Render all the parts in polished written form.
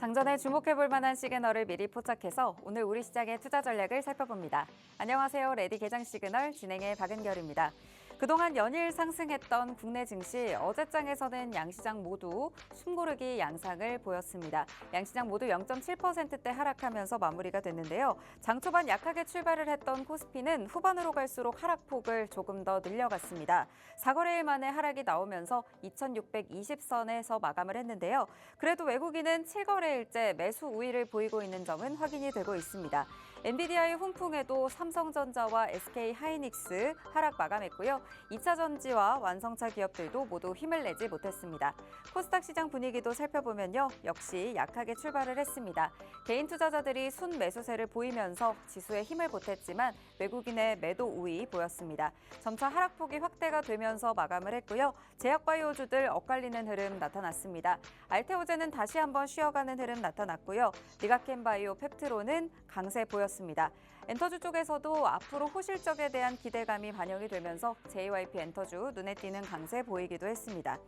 장전에 주목해볼 만한 시그널을 미리 포착해서 오늘 우리 시장의 투자 전략을 살펴봅니다. 안녕하세요. 레디 개장 시그널 진행의 박은결입니다. 그동안 연일 상승했던 국내 증시 어제장에서는 양시장 모두 숨고르기 양상을 보였습니다. 양시장 모두 0.7%대 하락하면서 마무리가 됐는데요. 장 초반 약하게 출발을 했던 코스피는 후반으로 갈수록 하락폭을 조금 더 늘려갔습니다. 4거래일 만에 하락이 나오면서 2620선에서 마감을 했는데요. 그래도 외국인은 7거래일째 매수 우위를 보이고 있는 점은 확인이 되고 있습니다. 엔비디아의 훈풍에도 삼성전자와 SK하이닉스 하락 마감했고요. 2차 전지와 완성차 기업들도 모두 힘을 내지 못했습니다. 코스닥 시장 분위기도 살펴보면요. 역시 약하게 출발을 했습니다. 개인 투자자들이 순 매수세를 보이면서 지수에 힘을 보탰지만 외국인의 매도 우위 보였습니다. 점차 하락폭이 확대가 되면서 마감을 했고요. 제약바이오주들 엇갈리는 흐름 나타났습니다. 알테오제는 다시 한번 쉬어가는 흐름 나타났고요. 리가켄바이오 펩트로는 강세 보였습니다. 엔터주 쪽에서도 앞으로 호실적에 대한 기대감이 반영이 되면서 JYP 엔터주 눈에 띄는 강세 보이기도 했습니다.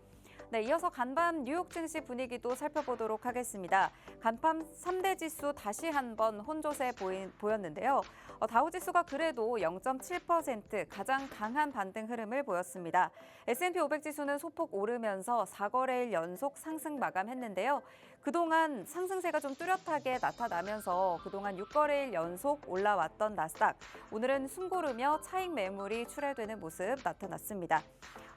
네, 이어서 간밤 뉴욕 증시 분위기도 살펴보도록 하겠습니다. 간밤 3대 지수 다시 한번 혼조세 보였는데요. 다우지수가 그래도 0.7% 가장 강한 반등 흐름을 보였습니다. S&P 500 지수는 소폭 오르면서 4거래일 연속 상승 마감했는데요. 그동안 상승세가 좀 뚜렷하게 나타나면서 그동안 6거래일 연속 올라왔던 나스닥, 오늘은 숨고르며 차익 매물이 출회되는 모습 나타났습니다.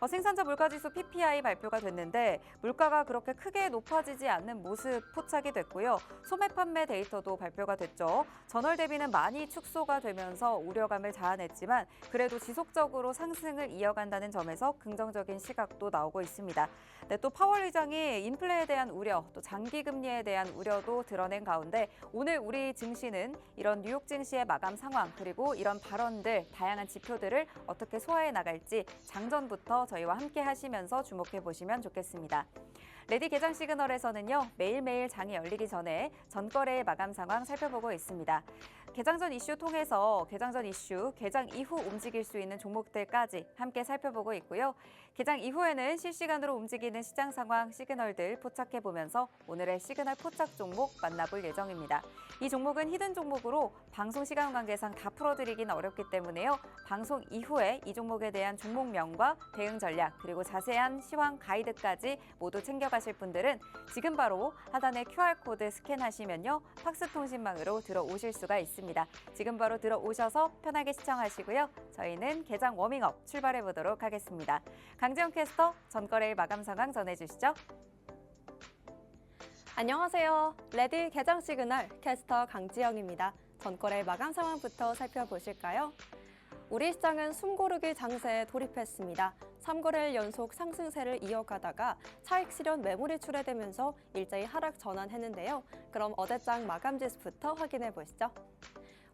생산자 물가지수 PPI 발표가 됐는데 물가가 그렇게 크게 높아지지 않는 모습 포착이 됐고요. 소매 판매 데이터도 발표가 됐죠. 전월 대비는 많이 축소가 되면서 우려감을 자아냈지만 그래도 지속적으로 상승을 이어간다는 점에서 긍정적인 시각도 나오고 있습니다. 네, 또 파월 의장이 인플레에 대한 우려, 또 장기 금리에 대한 우려도 드러낸 가운데 오늘 우리 증시는 이런 뉴욕 증시의 마감 상황 그리고 이런 발언들, 다양한 지표들을 어떻게 소화해 나갈지 장전부터 저희와 함께 하시면서 주목해 보시면 좋겠습니다. 레디 개장 시그널에서는요, 매일매일 장이 열리기 전에 전거래의 마감 상황 살펴보고 있습니다. 개장 전 이슈 통해서 개장 전 이슈, 개장 이후 움직일 수 있는 종목들까지 함께 살펴보고 있고요. 개장 이후에는 실시간으로 움직이는 시장 상황, 시그널들 포착해 보면서 오늘의 시그널 포착 종목 만나볼 예정입니다. 이 종목은 히든 종목으로 방송 시간 관계상 다 풀어드리기는 어렵기 때문에요. 방송 이후에 이 종목에 대한 종목명과 대응 전략 그리고 자세한 시황 가이드까지 모두 챙겨가실 분들은 지금 바로 하단의 QR코드 스캔하시면요. 팍스통신망으로 들어오실 수가 있습니다. 지금 바로 들어오셔서 편하게 시청하시고요. 저희는 개장 워밍업 출발해 보도록 하겠습니다. 강재영 캐스터 전거래일 마감 상황 전해주시죠. 안녕하세요. 레디 개장 시그널 캐스터 강지영입니다. 전거래 마감 상황부터 살펴보실까요? 우리 시장은 숨고르기 장세에 돌입했습니다. 3거래일 연속 상승세를 이어가다가 차익 실현 매물이 출회되면서 일제히 하락 전환했는데요. 그럼 어제장 마감 지수부터 확인해 보시죠.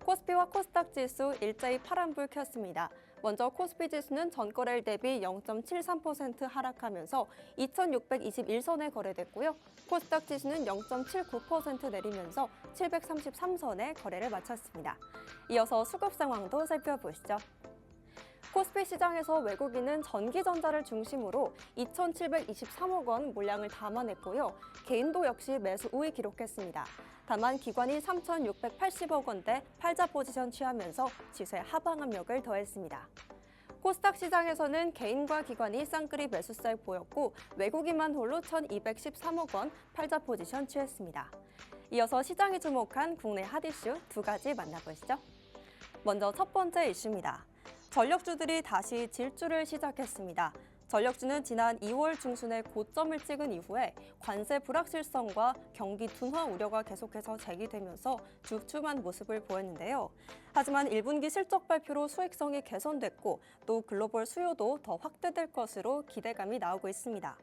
코스피와 코스닥 지수 일제히 파란불 켰습니다. 먼저 코스피 지수는 전거래일 대비 0.73% 하락하면서 2621선에 거래됐고요. 코스닥 지수는 0.79% 내리면서 733선에 거래를 마쳤습니다. 이어서 수급 상황도 살펴보시죠. 코스피 시장에서 외국인은 전기전자를 중심으로 2,723억 원 물량을 담아냈고요. 개인도 역시 매수 우위 기록했습니다. 다만 기관이 3,680억 원대 팔자 포지션 취하면서 지수에 하방 압력을 더했습니다. 코스닥 시장에서는 개인과 기관이 쌍끌이 매수세 보였고 외국인만 홀로 1,213억 원 팔자 포지션 취했습니다. 이어서 시장이 주목한 국내 핫 이슈 두 가지 만나보시죠. 먼저 첫 번째 이슈입니다. 전력주들이 다시 질주를 시작했습니다. 전력주는 지난 2월 중순에 고점을 찍은 이후에 관세 불확실성과 경기 둔화 우려가 계속해서 제기되면서 주춤한 모습을 보였는데요. 하지만 1분기 실적 발표로 수익성이 개선됐고 또 글로벌 수요도 더 확대될 것으로 기대감이 나오고 있습니다.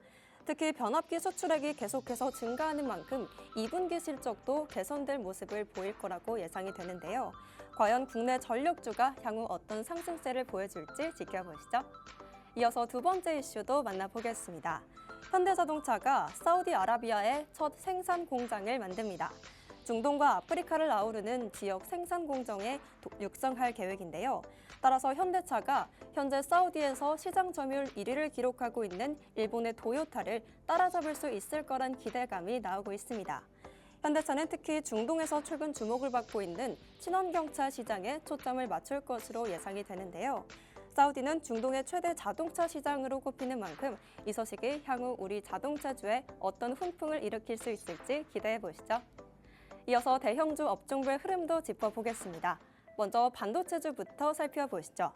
특히 변압기 수출액이 계속해서 증가하는 만큼 2분기 실적도 개선될 모습을 보일 거라고 예상이 되는데요. 과연 국내 전력주가 향후 어떤 상승세를 보여줄지 지켜보시죠. 이어서 두 번째 이슈도 만나보겠습니다. 현대자동차가 사우디아라비아에 첫 생산 공장을 만듭니다. 중동과 아프리카를 아우르는 지역 생산 공정에 육성할 계획인데요. 따라서 현대차가 현재 사우디에서 시장 점유율 1위를 기록하고 있는 일본의 도요타를 따라잡을 수 있을 거란 기대감이 나오고 있습니다. 현대차는 특히 중동에서 최근 주목을 받고 있는 친환경차 시장에 초점을 맞출 것으로 예상이 되는데요. 사우디는 중동의 최대 자동차 시장으로 꼽히는 만큼 이 소식이 향후 우리 자동차주에 어떤 훈풍을 일으킬 수 있을지 기대해 보시죠. 이어서 대형주 업종별 흐름도 짚어보겠습니다. 먼저 반도체주부터 살펴보시죠.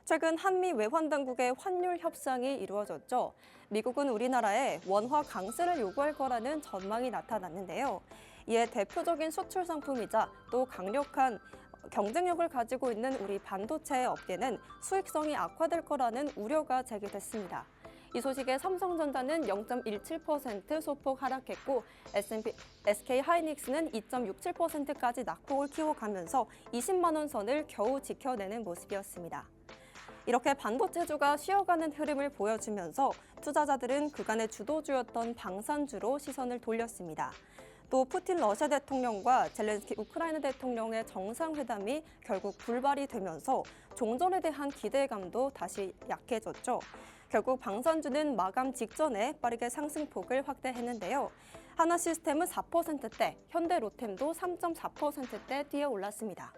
최근 한미 외환 당국의 환율 협상이 이루어졌죠. 미국은 우리나라에 원화 강세를 요구할 거라는 전망이 나타났는데요. 이에 대표적인 수출 상품이자 또 강력한 경쟁력을 가지고 있는 우리 반도체 업계는 수익성이 악화될 거라는 우려가 제기됐습니다. 이 소식에 삼성전자는 0.17% 소폭 하락했고 SK하이닉스는 2.67%까지 낙폭을 키워가면서 20만 원 선을 겨우 지켜내는 모습이었습니다. 이렇게 반도체주가 쉬어가는 흐름을 보여주면서 투자자들은 그간의 주도주였던 방산주로 시선을 돌렸습니다. 또 푸틴 러시아 대통령과 젤렌스키 우크라이나 대통령의 정상회담이 결국 불발이 되면서 종전에 대한 기대감도 다시 약해졌죠. 결국 방산주는 마감 직전에 빠르게 상승폭을 확대했는데요. 하나시스템은 4%대, 현대로템도 3.4%대 뛰어 올랐습니다.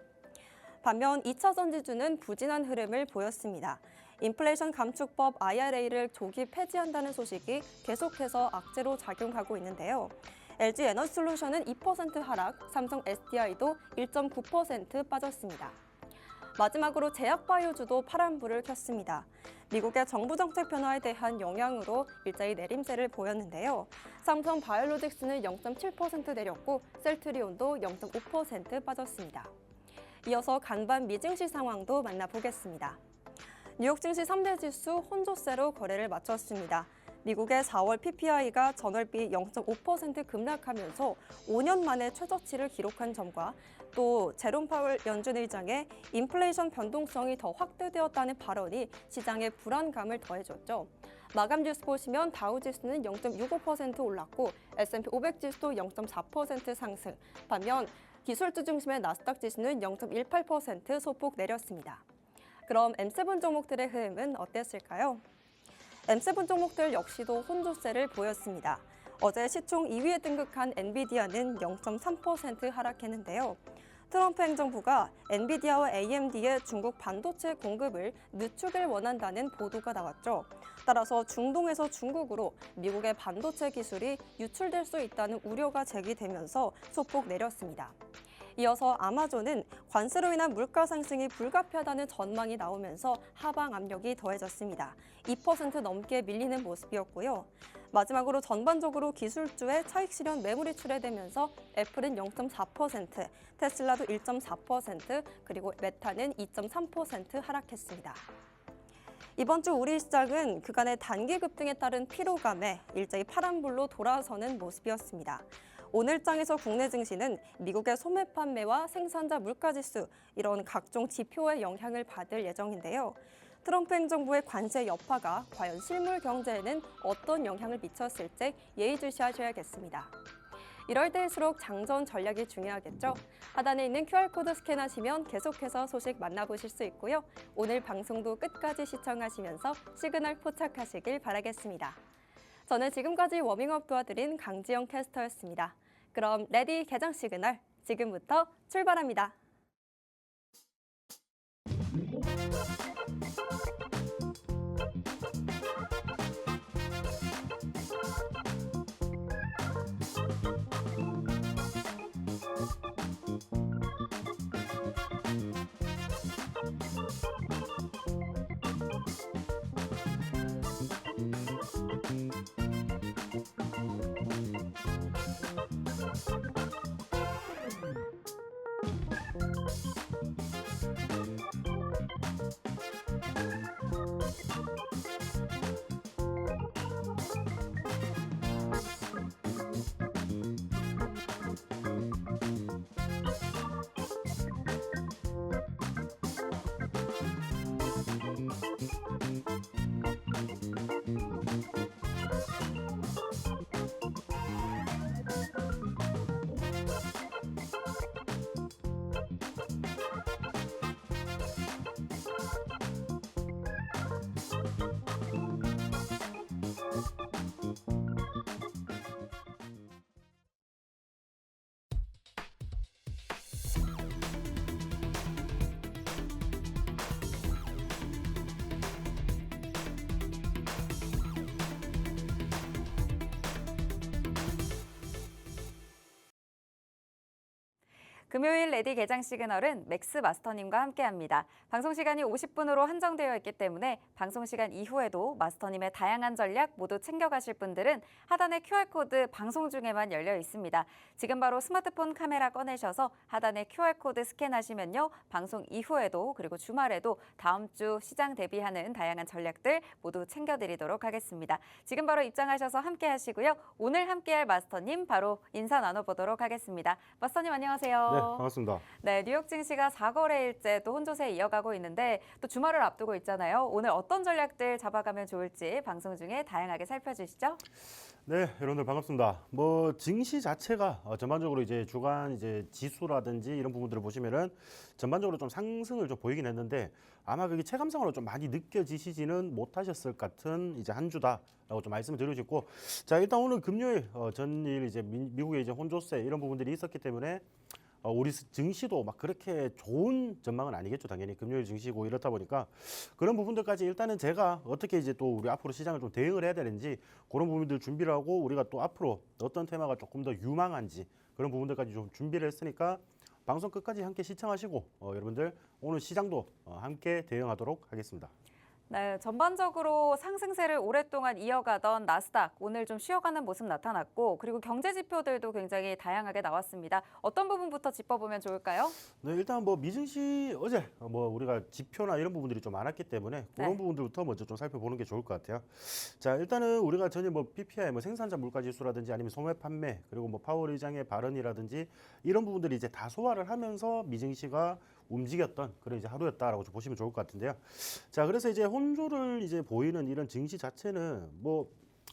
반면 2차 전지주는 부진한 흐름을 보였습니다. 인플레이션 감축법 IRA를 조기 폐지한다는 소식이 계속해서 악재로 작용하고 있는데요. LG 에너지솔루션은 2% 하락, 삼성 SDI도 1.9% 빠졌습니다. 마지막으로 제약바이오주도 파란불을 켰습니다. 미국의 정부 정책 변화에 대한 영향으로 일자리 내림세를 보였는데요. 삼성 바이오로직스는 0.7% 내렸고 셀트리온도 0.5% 빠졌습니다. 이어서 간밤 미증시 상황도 만나보겠습니다. 뉴욕 증시 3대 지수 혼조세로 거래를 마쳤습니다. 미국의 4월 PPI가 전월비 0.5% 급락하면서 5년 만에 최저치를 기록한 점과 또 제롬 파월 연준 의장의 인플레이션 변동성이 더 확대되었다는 발언이 시장의 불안감을 더해줬죠. 마감 지수 보시면 다우 지수는 0.65% 올랐고 S&P 500 지수도 0.4% 상승, 반면 기술주 중심의 나스닥 지수는 0.18% 소폭 내렸습니다. 그럼 M7 종목들의 흐름은 어땠을까요? M7 종목들 역시도 혼조세를 보였습니다. 어제 시총 2위에 등극한 엔비디아는 0.3% 하락했는데요. 트럼프 행정부가 엔비디아와 AMD의 중국 반도체 공급을 늦추길 원한다는 보도가 나왔죠. 따라서 중동에서 중국으로 미국의 반도체 기술이 유출될 수 있다는 우려가 제기되면서 소폭 내렸습니다. 이어서 아마존은 관세로 인한 물가 상승이 불가피하다는 전망이 나오면서 하방 압력이 더해졌습니다. 2% 넘게 밀리는 모습이었고요. 마지막으로 전반적으로 기술주의 차익 실현 매물이 출회되면서 애플은 0.4%, 테슬라도 1.4%, 그리고 메타는 2.3% 하락했습니다. 이번 주 우리 시장은 그간의 단기 급등에 따른 피로감에 일제히 파란불로 돌아서는 모습이었습니다. 오늘장에서 국내 증시는 미국의 소매 판매와 생산자 물가지수 이런 각종 지표의 영향을 받을 예정인데요. 트럼프 행정부의 관세 여파가 과연 실물 경제에는 어떤 영향을 미쳤을지 예의주시하셔야겠습니다. 이럴 때일수록 장전 전략이 중요하겠죠. 하단에 있는 QR코드 스캔하시면 계속해서 소식 만나보실 수 있고요. 오늘 방송도 끝까지 시청하시면서 시그널 포착하시길 바라겠습니다. 저는 지금까지 워밍업 도와드린 강지영 캐스터였습니다. 그럼 레디 개장 시그널 지금부터 출발합니다. 금요일 레디 개장 시그널은 맥스 마스터님과 함께합니다. 방송 시간이 50분으로 한정되어 있기 때문에 방송 시간 이후에도 마스터님의 다양한 전략 모두 챙겨가실 분들은 하단의 QR코드 방송 중에만 열려 있습니다. 지금 바로 스마트폰 카메라 꺼내셔서 하단의 QR코드 스캔하시면요. 방송 이후에도 그리고 주말에도 다음 주 시장 대비하는 다양한 전략들 모두 챙겨드리도록 하겠습니다. 지금 바로 입장하셔서 함께 하시고요. 오늘 함께할 마스터님 바로 인사 나눠보도록 하겠습니다. 마스터님 안녕하세요. 네, 반갑습니다. 네, 뉴욕 증시가 4거래일째 또 혼조세 이어가고 있는데 또 주말을 앞두고 있잖아요. 오늘 어떤 전략들 잡아가면 좋을지 방송 중에 다양하게 살펴주시죠. 네, 여러분들 반갑습니다. 뭐 증시 자체가 전반적으로 이제 주간 이제 지수라든지 이런 부분들을 보시면은 전반적으로 좀 상승을 좀 보이긴 했는데 아마 그게 체감상으로 좀 많이 느껴지시지는 못하셨을 것 같은 이제 한 주다라고 좀 말씀을 드리고 싶고, 자 일단 오늘 금요일 전일 이제 미국의 이제 혼조세 이런 부분들이 있었기 때문에 우리 증시도 막 그렇게 좋은 전망은 아니겠죠. 당연히 금요일 증시고 이렇다 보니까 그런 부분들까지 일단은 제가 어떻게 이제 또 우리 앞으로 시장을 좀 대응을 해야 되는지 그런 부분들 준비를 하고 우리가 또 앞으로 어떤 테마가 조금 더 유망한지 그런 부분들까지 좀 준비를 했으니까 방송 끝까지 함께 시청하시고 여러분들 오늘 시장도 함께 대응하도록 하겠습니다. 네, 전반적으로 상승세를 오랫동안 이어가던 나스닥 오늘 좀 쉬어가는 모습 나타났고 그리고 경제 지표들도 굉장히 다양하게 나왔습니다. 어떤 부분부터 짚어보면 좋을까요? 네, 일단 뭐 미증시 어제 뭐 우리가 지표나 이런 부분들이 좀 많았기 때문에 그런 네. 부분들부터 먼저 좀 살펴보는 게 좋을 것 같아요. 자, 일단은 우리가 전에 뭐 PPI, 뭐 생산자 물가 지수라든지 아니면 소매 판매 그리고 뭐 파월 의장의 발언이라든지 이런 부분들이 이제 다 소화를 하면서 미증시가 움직였던 그런 이제 하루였다라고 좀 보시면 좋을 것 같은데요. 자, 그래서 이제 혼조를 이제 보이는 이런 증시 자체는 뭐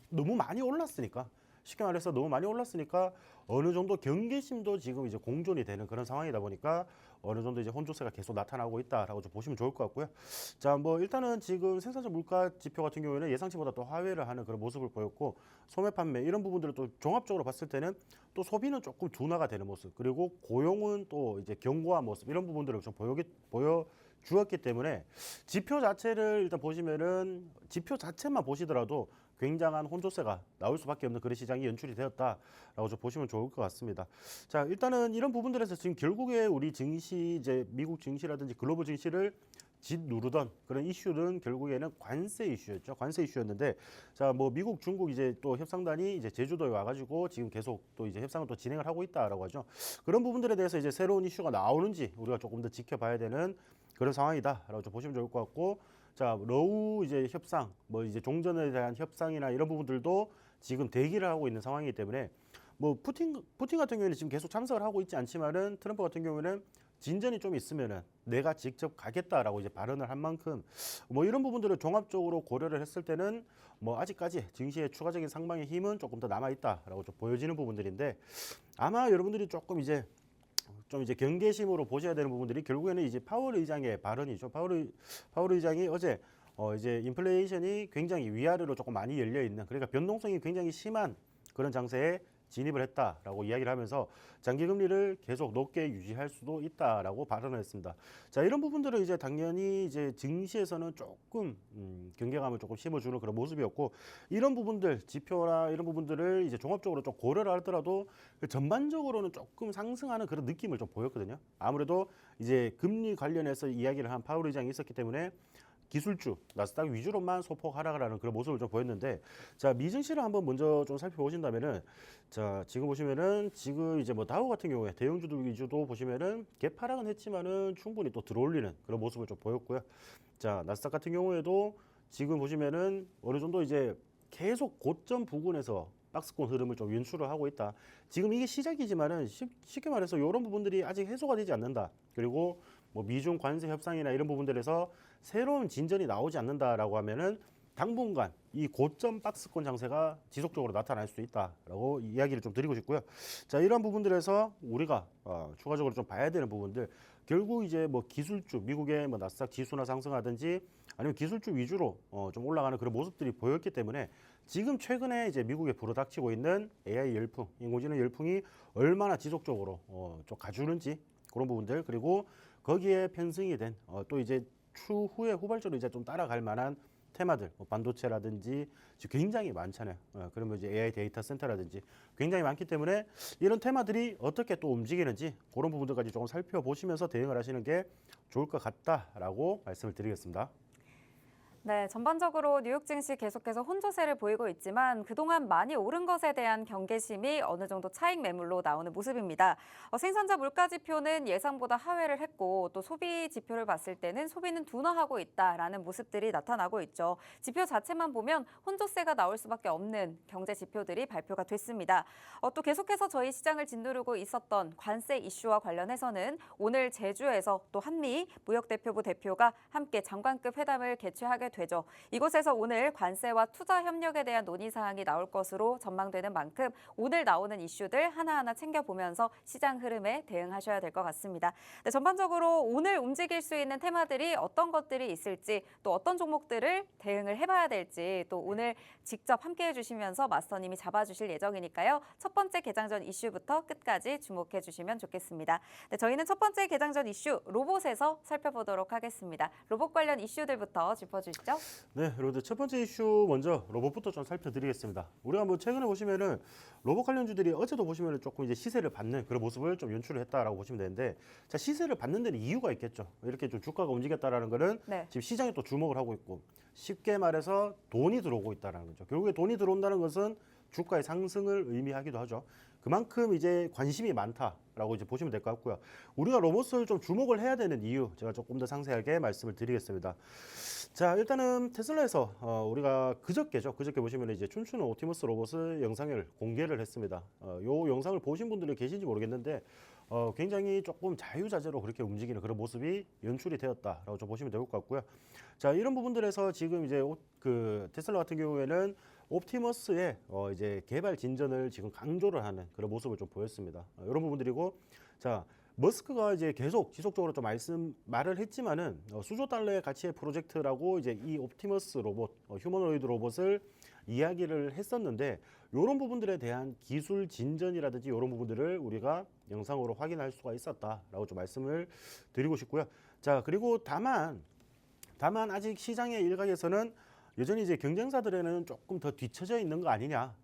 너무 많이 올랐으니까 쉽게 말해서 너무 많이 올랐으니까 어느 정도 경계심도 지금 이제 공존이 되는 그런 상황이다 보니까 어느 정도 이제 혼조세가 계속 나타나고 있다라고 좀 보시면 좋을 것 같고요. 자, 뭐 일단은 지금 생산자 물가 지표 같은 경우에는 예상치보다 또 하회를 하는 그런 모습을 보였고 소매 판매 이런 부분들을 또 종합적으로 봤을 때는 또 소비는 조금 둔화가 되는 모습 그리고 고용은 또 이제 견고한 모습 이런 부분들을 좀 보여 주었기 때문에 지표 자체를 일단 보시면은 지표 자체만 보시더라도 굉장한 혼조세가 나올 수밖에 없는 그런 시장이 연출이 되었다라고 좀 보시면 좋을 것 같습니다. 자, 일단은 이런 부분들에서 지금 결국에 우리 증시 이제 미국 증시라든지 글로벌 증시를 짓누르던 그런 이슈는 결국에는 관세 이슈였죠. 관세 이슈였는데, 자, 뭐 미국, 중국 이제 또 협상단이 이제 제주도에 와가지고 지금 계속 또 이제 협상을 또 진행을 하고 있다라고 하죠. 그런 부분들에 대해서 이제 새로운 이슈가 나오는지 우리가 조금 더 지켜봐야 되는 그런 상황이다라고 좀 보시면 좋을 것 같고, 자, 러우 이제 협상, 뭐 이제 종전에 대한 협상이나 이런 부분들도 지금 대기를 하고 있는 상황이기 때문에 뭐 푸틴 같은 경우에는 지금 계속 참석을 하고 있지 않지만은 트럼프 같은 경우에는 진전이 좀 있으면은 내가 직접 가겠다라고 이제 발언을 한 만큼 뭐 이런 부분들을 종합적으로 고려를 했을 때는 뭐 아직까지 증시의 추가적인 상방의 힘은 조금 더 남아 있다라고 좀 보여지는 부분들인데 아마 여러분들이 조금 이제 좀 이제 경계심으로 보셔야 되는 부분들이 결국에는 이제 파월 의장의 발언이죠. 파월 의장이 어제 이제 인플레이션이 굉장히 위아래로 조금 많이 열려 있는 그러니까 변동성이 굉장히 심한 그런 장세에 진입을 했다라고 이야기를 하면서 장기 금리를 계속 높게 유지할 수도 있다라고 발언을 했습니다. 자, 이런 부분들은 이제 당연히 이제 증시에서는 조금 경계감을 조금 심어주는 그런 모습이었고 이런 부분들 지표나 이런 부분들을 이제 종합적으로 좀 고려를 하더라도 전반적으로는 조금 상승하는 그런 느낌을 좀 보였거든요. 아무래도 이제 금리 관련해서 이야기를 한 파월 의장이 있었기 때문에 기술주 나스닥 위주로만 소폭 하락을 하는 그런 모습을 좀 보였는데 자 미증시를 한번 먼저 좀 살펴보신다면은 자 지금 보시면은 지금 이제 뭐 다우 같은 경우에 대형주들 위주도 보시면은 갭 하락은 했지만은 충분히 또 들어올리는 그런 모습을 좀 보였고요. 자 나스닥 같은 경우에도 지금 보시면은 어느 정도 이제 계속 고점 부근에서 박스권 흐름을 좀 연출을 하고 있다. 지금 이게 시작이지만은 쉽게 말해서 이런 부분들이 아직 해소가 되지 않는다. 그리고 뭐 미중 관세 협상이나 이런 부분들에서 새로운 진전이 나오지 않는다라고 하면은 당분간 이 고점 박스권 장세가 지속적으로 나타날 수 있다라고 이야기를 좀 드리고 싶고요. 자, 이런 부분들에서 우리가 추가적으로 좀 봐야 되는 부분들 결국 이제 뭐 기술주 미국의 뭐 나스닥 지수나 상승하든지 아니면 기술주 위주로 좀 올라가는 그런 모습들이 보였기 때문에 지금 최근에 이제 미국에 불어닥치고 있는 AI 열풍, 인공지능 열풍이 얼마나 지속적으로 좀 가주는지 그런 부분들 그리고 거기에 편승이 된 또 이제 추후에 후발적으로 이제 좀 따라갈 만한 테마들, 뭐 반도체라든지 지금 굉장히 많잖아요. 그러면 이제 AI 데이터 센터라든지 굉장히 많기 때문에 이런 테마들이 어떻게 또 움직이는지 그런 부분들까지 조금 살펴보시면서 대응을 하시는 게 좋을 것 같다라고 말씀을 드리겠습니다. 네, 전반적으로 뉴욕 증시 계속해서 혼조세를 보이고 있지만 그동안 많이 오른 것에 대한 경계심이 어느 정도 차익 매물로 나오는 모습입니다. 생산자 물가 지표는 예상보다 하회를 했고 또 소비 지표를 봤을 때는 소비는 둔화하고 있다라는 모습들이 나타나고 있죠. 지표 자체만 보면 혼조세가 나올 수밖에 없는 경제 지표들이 발표가 됐습니다. 또 계속해서 저희 시장을 짓누르고 있었던 관세 이슈와 관련해서는 오늘 제주에서 또 한미 무역대표부 대표가 함께 장관급 회담을 개최하게 되죠. 이곳에서 오늘 관세와 투자 협력에 대한 논의 사항이 나올 것으로 전망되는 만큼 오늘 나오는 이슈들 하나하나 챙겨보면서 시장 흐름에 대응하셔야 될 것 같습니다. 네, 전반적으로 오늘 움직일 수 있는 테마들이 어떤 것들이 있을지 또 어떤 종목들을 대응을 해봐야 될지 또 오늘 직접 함께해 주시면서 마스터님이 잡아주실 예정이니까요. 첫 번째 개장전 이슈부터 끝까지 주목해 주시면 좋겠습니다. 네, 저희는 첫 번째 개장전 이슈 로봇에서 살펴보도록 하겠습니다. 로봇 관련 이슈들부터 짚어주시죠. 네, 여러분들 첫 번째 이슈 먼저 로봇부터 좀 살펴드리겠습니다. 우리가 뭐 최근에 보시면은 로봇 관련주들이 어제도 보시면은 조금 이제 시세를 받는 그런 모습을 좀 연출을 했다라고 보시면 되는데, 자 시세를 받는 데는 이유가 있겠죠. 이렇게 좀 주가가 움직였다라는 거는 네. 지금 시장에 또 주목을 하고 있고 쉽게 말해서 돈이 들어오고 있다라는 거죠. 결국에 돈이 들어온다는 것은 주가의 상승을 의미하기도 하죠. 그만큼 이제 관심이 많다라고 이제 보시면 될 것 같고요. 우리가 로봇을 좀 주목을 해야 되는 이유 제가 조금 더 상세하게 말씀을 드리겠습니다. 자, 일단은 테슬라에서 우리가 그저께 보시면 이제 춤추는 옵티머스 로봇을 영상을 공개를 했습니다. 요 영상을 보신 분들이 계신지 모르겠는데 굉장히 조금 자유자재로 그렇게 움직이는 그런 모습이 연출이 되었다라고 좀 보시면 될 것 같고요. 자, 이런 부분들에서 지금 이제 그 테슬라 같은 경우에는 옵티머스의 이제 개발 진전을 지금 강조를 하는 그런 모습을 좀 보였습니다. 이런 부분들이고, 자 머스크가 이제 계속 지속적으로 좀 말을 했지만은 수조 달러의 가치의 프로젝트라고 이제 이 옵티머스 로봇, 휴머노이드 로봇을 이야기를 했었는데, 이런 부분들에 대한 기술 진전이라든지 이런 부분들을 우리가 영상으로 확인할 수가 있었다라고 좀 말씀을 드리고 싶고요. 자, 그리고 다만 아직 시장의 일각에서는 여전히 이제 경쟁사들에는 조금 더 뒤처져 있는 거 아니냐,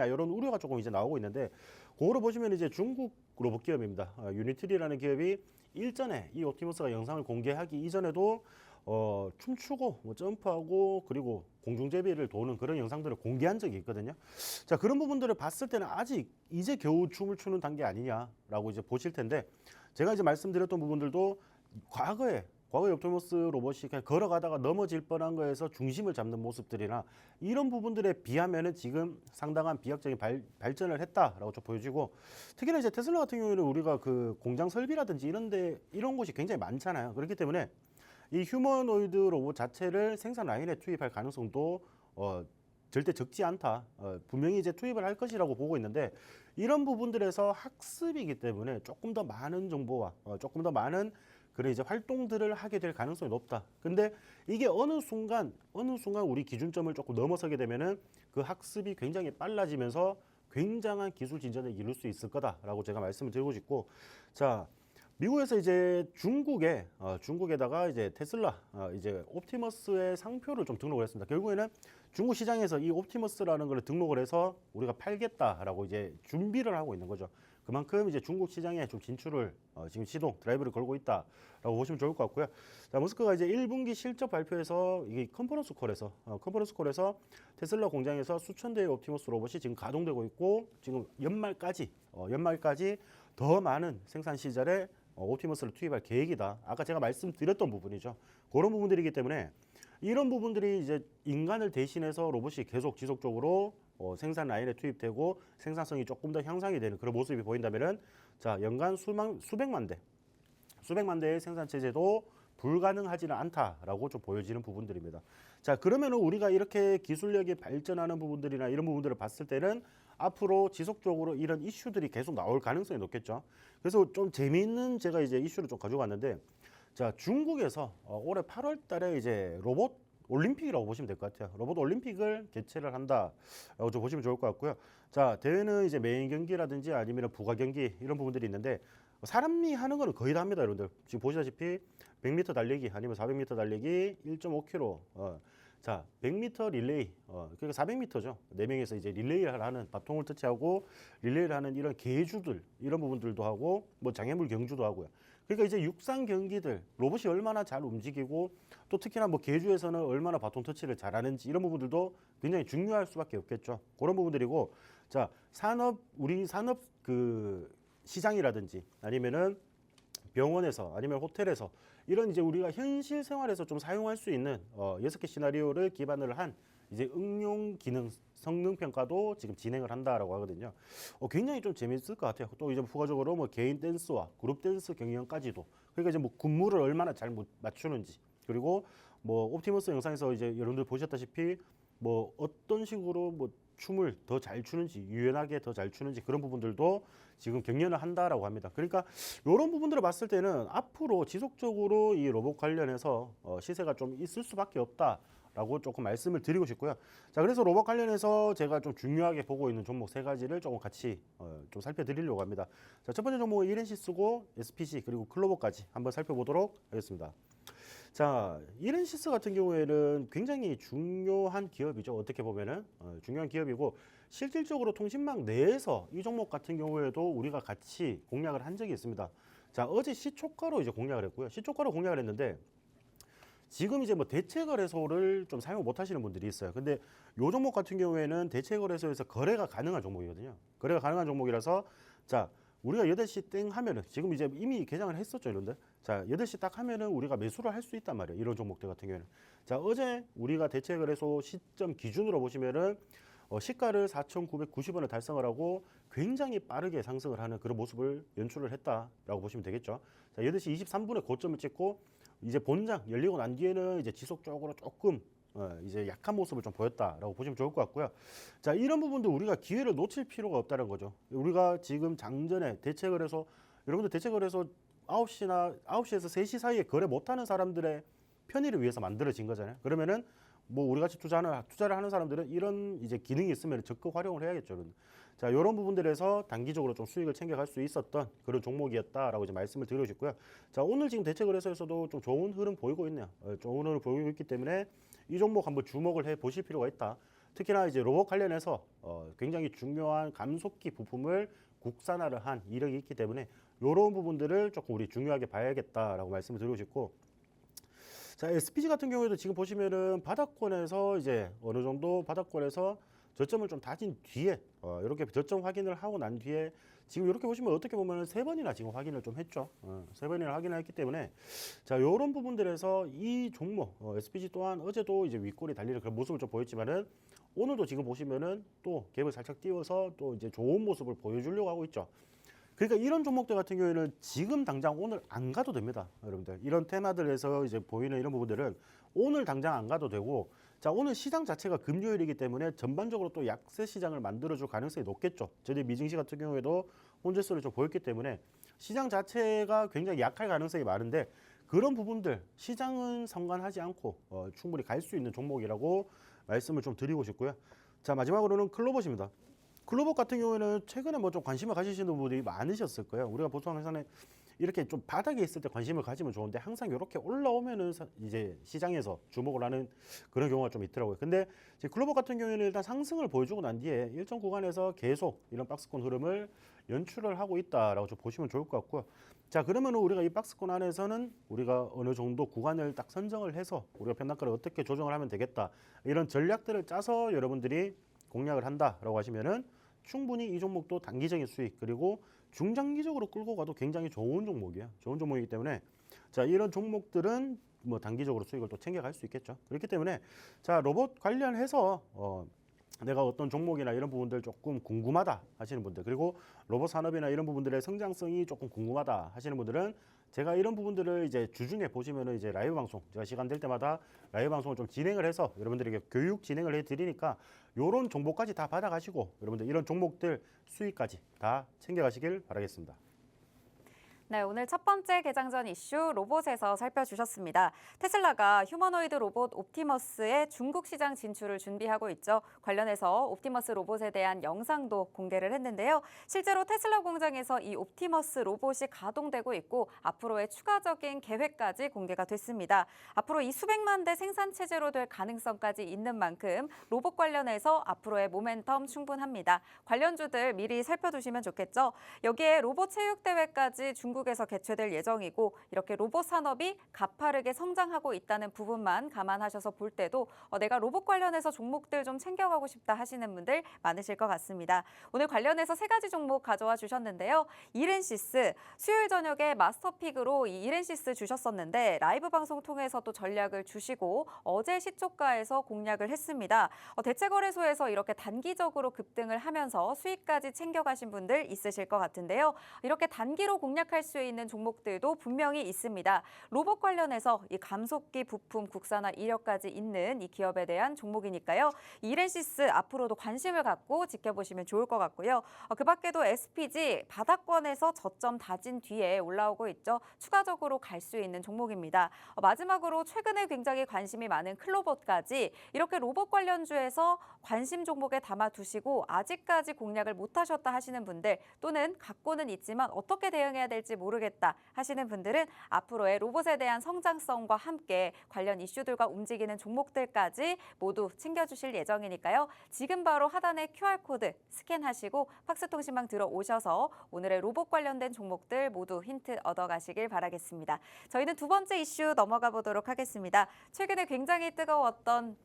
이런 우려가 조금 이제 나오고 있는데, 그거로 보시면 이제 중국 로봇 기업입니다. 유니트리라는 기업이 일전에 이 옵티머스가 영상을 공개하기 이전에도 춤추고 뭐 점프하고 그리고 공중제비를 도는 그런 영상들을 공개한 적이 있거든요. 자, 그런 부분들을 봤을 때는 아직 이제 겨우 춤을 추는 단계 아니냐라고 이제 보실 텐데, 제가 이제 말씀드렸던 부분들도 과거에 옵티머스 로봇이 그냥 걸어가다가 넘어질 뻔한 거에서 중심을 잡는 모습들이나 이런 부분들에 비하면은 지금 상당한 비약적인 발전을 했다라고 좀 보여지고, 특히나 이제 테슬라 같은 경우에는 우리가 그 공장 설비라든지 이런 곳이 굉장히 많잖아요. 그렇기 때문에 이 휴머노이드 로봇 자체를 생산 라인에 투입할 가능성도 절대 적지 않다. 분명히 이제 투입을 할 것이라고 보고 있는데, 이런 부분들에서 학습이기 때문에 조금 더 많은 정보와 조금 더 많은 그런 이제 활동들을 하게 될 가능성이 높다. 근데 이게 어느 순간 우리 기준점을 조금 넘어서게 되면은 그 학습이 굉장히 빨라지면서 굉장한 기술 진전을 이룰 수 있을 거다라고 제가 말씀을 드리고 싶고, 자, 미국에서 이제 중국에다가 이제 테슬라 이제 옵티머스의 상표를 좀 등록을 했습니다. 결국에는 중국 시장에서 이 옵티머스라는 걸 등록을 해서 우리가 팔겠다라고 이제 준비를 하고 있는 거죠. 그만큼 이제 중국 시장에 좀 진출을 지금 시동 드라이브를 걸고 있다라고 보시면 좋을 것 같고요. 자, 머스크가 이제 1분기 실적 발표에서 이게 컨퍼런스 콜에서 테슬라 공장에서 수천 대의 옵티머스 로봇이 지금 가동되고 있고, 지금 연말까지 더 많은 생산 시절에 옵티머스를 투입할 계획이다. 아까 제가 말씀드렸던 부분이죠. 그런 부분들이기 때문에 이런 부분들이 이제 인간을 대신해서 로봇이 계속 지속적으로 생산 라인에 투입되고 생산성이 조금 더 향상이 되는 그런 모습이 보인다면은, 자, 연간 수백만 대의 생산 체제도 불가능하지는 않다라고 좀 보여지는 부분들입니다. 자, 그러면은 우리가 이렇게 기술력이 발전하는 부분들이나 이런 부분들을 봤을 때는 앞으로 지속적으로 이런 이슈들이 계속 나올 가능성이 높겠죠. 그래서 좀 재미있는 제가 이제 이슈를 좀 가져왔는데, 자, 중국에서 올해 8월 달에 이제 로봇 올림픽이라고 보시면 될 것 같아요. 로봇 올림픽을 개최를 한다라고 좀 보시면 좋을 것 같고요. 자, 대회는 이제 메인 경기라든지 아니면 부가 경기 이런 부분들이 있는데, 사람이 하는 거는 거의 다 합니다, 여러분들. 지금 보시다시피 100m 달리기 아니면 400m 달리기 1.5km. 자, 100m 릴레이. 그러니까 400m죠. 네 명이서 이제 릴레이를 하는 바통을 터치하고 릴레이를 하는 이런 계주들 이런 부분들도 하고 뭐 장애물 경주도 하고요. 그러니까 이제 육상 경기들 로봇이 얼마나 잘 움직이고 또 특히나 뭐 계주에서는 얼마나 바통 터치를 잘하는지 이런 부분들도 굉장히 중요할 수밖에 없겠죠. 그런 부분들이고 자, 우리 산업 그 시장이라든지 아니면은 병원에서 아니면 호텔에서 이런 이제 우리가 현실 생활에서 좀 사용할 수 있는 6개 시나리오를 기반으로 한 이제 응용 기능 성능 평가도 지금 진행을 한다라고 하거든요. 굉장히 좀 재밌을 것 같아요. 또 이제 부가적으로 뭐 개인 댄스와 그룹 댄스 경영까지도 그러니까 이제 뭐 군무를 얼마나 잘 맞추는지 그리고 뭐 옵티머스 영상에서 이제 여러분들 보셨다시피 뭐 어떤 식으로 뭐 춤을 더 잘 추는지 유연하게 더 잘 추는지 그런 부분들도 지금 경연을 한다라고 합니다. 그러니까 이런 부분들을 봤을 때는 앞으로 지속적으로 이 로봇 관련해서 시세가 좀 있을 수밖에 없다라고 조금 말씀을 드리고 싶고요. 자, 그래서 로봇 관련해서 제가 좀 중요하게 보고 있는 종목 세 가지를 조금 같이 좀 살펴드리려고 합니다. 자, 첫 번째 종목은 이렌시스고 SPC 그리고 클로버까지 한번 살펴보도록 하겠습니다. 자, 이렌시스 같은 경우에는 굉장히 중요한 기업이죠. 어떻게 보면은 중요한 기업이고 실질적으로 통신망 내에서 이 종목 같은 경우에도 우리가 같이 공략을 한 적이 있습니다. 자, 어제 시초가로 이제 공략을 했고요. 시초가로 공략을 했는데 지금 이제 뭐 대체거래소를 좀 사용 못 하시는 분들이 있어요. 근데 요 종목 같은 경우에는 대체거래소에서 거래가 가능한 종목이거든요. 거래가 가능한 종목이라서 자, 우리가 8시 땡 하면은 지금 이제 이미 개장을 했었죠, 이런데. 자, 8시 딱 하면은 우리가 매수를 할 수 있단 말이에요. 이런 종목들 같은 경우에는. 자, 어제 우리가 대체거래소 시점 기준으로 보시면은 시가를 4,990원을 달성을 하고 굉장히 빠르게 상승을 하는 그런 모습을 연출을 했다라고 보시면 되겠죠. 자, 8시 23분에 고점을 찍고 이제 본장 열리고 난 뒤에는 이제 지속적으로 조금 이제 약한 모습을 좀 보였다라고 보시면 좋을 것 같고요. 자, 이런 부분도 우리가 기회를 놓칠 필요가 없다는 거죠. 우리가 지금 장전에 대체거래소 여러분들 대체거래소 9시에서 3시 사이에 거래 못하는 사람들의 편의를 위해서 만들어진 거잖아요. 그러면은 뭐 우리 같이 투자를 하는 사람들은 이런 이제 기능이 있으면 적극 활용을 해야겠죠. 자, 이런 부분들에서 단기적으로 좀 수익을 챙겨갈 수 있었던 그런 종목이었다라고 이제 말씀을 드리고 싶고요. 자, 오늘 지금 대체거래소에서도 좀 좋은 흐름 보이고 있네요. 좋은 흐름 보이고 있기 때문에 이 종목 한번 주목을 해 보실 필요가 있다. 특히나 이제 로봇 관련해서 굉장히 중요한 감속기 부품을 국산화를 한 이력이 있기 때문에 이런 부분들을 조금 우리 중요하게 봐야겠다라고 말씀을 드리고 싶고. 자, SPG 같은 경우에도 지금 보시면은 바닥권에서 이제 어느 정도 바닥권에서 저점을 좀 다진 뒤에 이렇게 저점 확인을 하고 난 뒤에 지금 이렇게 보시면 어떻게 보면 세 번이나 지금 확인을 좀 했죠. 세 번이나 확인을 했기 때문에 자, 이런 부분들에서 이 종목 SPG 또한 어제도 이제 윗골이 달리는 그런 모습을 좀 보였지만은 오늘도 지금 보시면은 또 갭을 살짝 띄워서 또 이제 좋은 모습을 보여주려고 하고 있죠. 그러니까 이런 종목들 같은 경우에는 지금 당장 오늘 안 가도 됩니다, 여러분들. 이런 테마들에서 이제 보이는 이런 부분들은 오늘 당장 안 가도 되고, 자, 오늘 시장 자체가 금요일이기 때문에 전반적으로 또 약세 시장을 만들어줄 가능성이 높겠죠. 저희 미증시 같은 경우에도 혼재수를 좀 보였기 때문에 시장 자체가 굉장히 약할 가능성이 많은데 그런 부분들 시장은 상관하지 않고 충분히 갈 수 있는 종목이라고 말씀을 좀 드리고 싶고요. 자, 마지막으로는 클로봇입니다. 클로봇 같은 경우에는 최근에 뭐 좀 관심을 가지시는 분들이 많으셨을 거예요. 우리가 보통 항상 이렇게 좀 바닥에 있을 때 관심을 가지면 좋은데 항상 이렇게 올라오면은 이제 시장에서 주목을 하는 그런 경우가 좀 있더라고요. 근데 이제 클로봇 같은 경우에는 일단 상승을 보여주고 난 뒤에 일정 구간에서 계속 이런 박스권 흐름을 연출을 하고 있다라고 좀 보시면 좋을 것 같고요. 자, 그러면 우리가 이 박스권 안에서는 우리가 어느 정도 구간을 딱 선정을 해서 우리가 편단가를 어떻게 조정을 하면 되겠다 이런 전략들을 짜서 여러분들이 공략을 한다라고 하시면은 충분히 이 종목도 단기적인 수익 그리고 중장기적으로 끌고 가도 굉장히 좋은 종목이에요. 좋은 종목이기 때문에 자, 이런 종목들은 뭐 단기적으로 수익을 또 챙겨갈 수 있겠죠. 그렇기 때문에 자, 로봇 관련해서 내가 어떤 종목이나 이런 부분들 조금 궁금하다 하시는 분들 그리고 로봇 산업이나 이런 부분들의 성장성이 조금 궁금하다 하시는 분들은 제가 이런 부분들을 이제 주중에 보시면은 이제 라이브 방송 제가 시간 될 때마다 라이브 방송을 좀 진행을 해서 여러분들에게 교육 진행을 해 드리니까 요런 정보까지 다 받아가시고 여러분들 이런 종목들 수익까지 다 챙겨가시길 바라겠습니다. 네, 오늘 첫 번째 개장전 이슈 로봇에서 살펴주셨습니다. 테슬라가 휴머노이드 로봇 옵티머스의 중국 시장 진출을 준비하고 있죠. 관련해서 옵티머스 로봇에 대한 영상도 공개를 했는데요. 실제로 테슬라 공장에서 이 옵티머스 로봇이 가동되고 있고 앞으로의 추가적인 계획까지 공개가 됐습니다. 앞으로 이 수백만 대 생산 체제로 될 가능성까지 있는 만큼 로봇 관련해서 앞으로의 모멘텀 충분합니다. 관련주들 미리 살펴두시면 좋겠죠. 여기에 로봇 체육대회까지 중국에서 개최될 예정이고 이렇게 로봇 산업이 가파르게 성장하고 있다는 부분만 감안하셔서 볼 때도 내가 로봇 관련해서 종목들 좀 챙겨가고 싶다 하시는 분들 많으실 것 같습니다. 오늘 관련해서 세 가지 종목 가져와 주셨는데요. 이렌시스, 수요일 저녁에 마스터픽으로 이 이렌시스 주셨었는데 라이브 방송 통해서도 전략을 주시고 어제 시초가에서 공략을 했습니다. 대체거래소에서 이렇게 단기적으로 급등을 하면서 수익까지 챙겨가신 분들 있으실 것 같은데요. 이렇게 단기로 공략할 수 있는 종목들도 분명히 있습니다. 로봇 관련해서 이 감속기, 부품, 국산화 이력까지 있는 이 기업에 대한 종목이니까요. 이렌시스 앞으로도 관심을 갖고 지켜보시면 좋을 것 같고요. 그 밖에도 SPG 바닥권에서 저점 다진 뒤에 올라오고 있죠. 추가적으로 갈 수 있는 종목입니다. 마지막으로 최근에 굉장히 관심이 많은 클로봇까지 이렇게 로봇 관련주에서 관심 종목에 담아두시고 아직까지 공략을 못하셨다 하시는 분들 또는 갖고는 있지만 어떻게 대응해야 될지 모르겠다 하시는 분들은 앞으로의 로봇에 대한 성장성과 함께 관련 이슈들과 움직이는 종목들까지 모두 챙겨주실 예정이니까요. 지금 바로 하단의 QR코드 스캔하시고 팍스통신망 들어오셔서 오늘의 로봇 관련된 종목들 모두 힌트 얻어가시길 바라겠습니다. 저희는 두 번째 이슈 넘어가 보도록 하겠습니다. 최근에 굉장히 뜨거웠던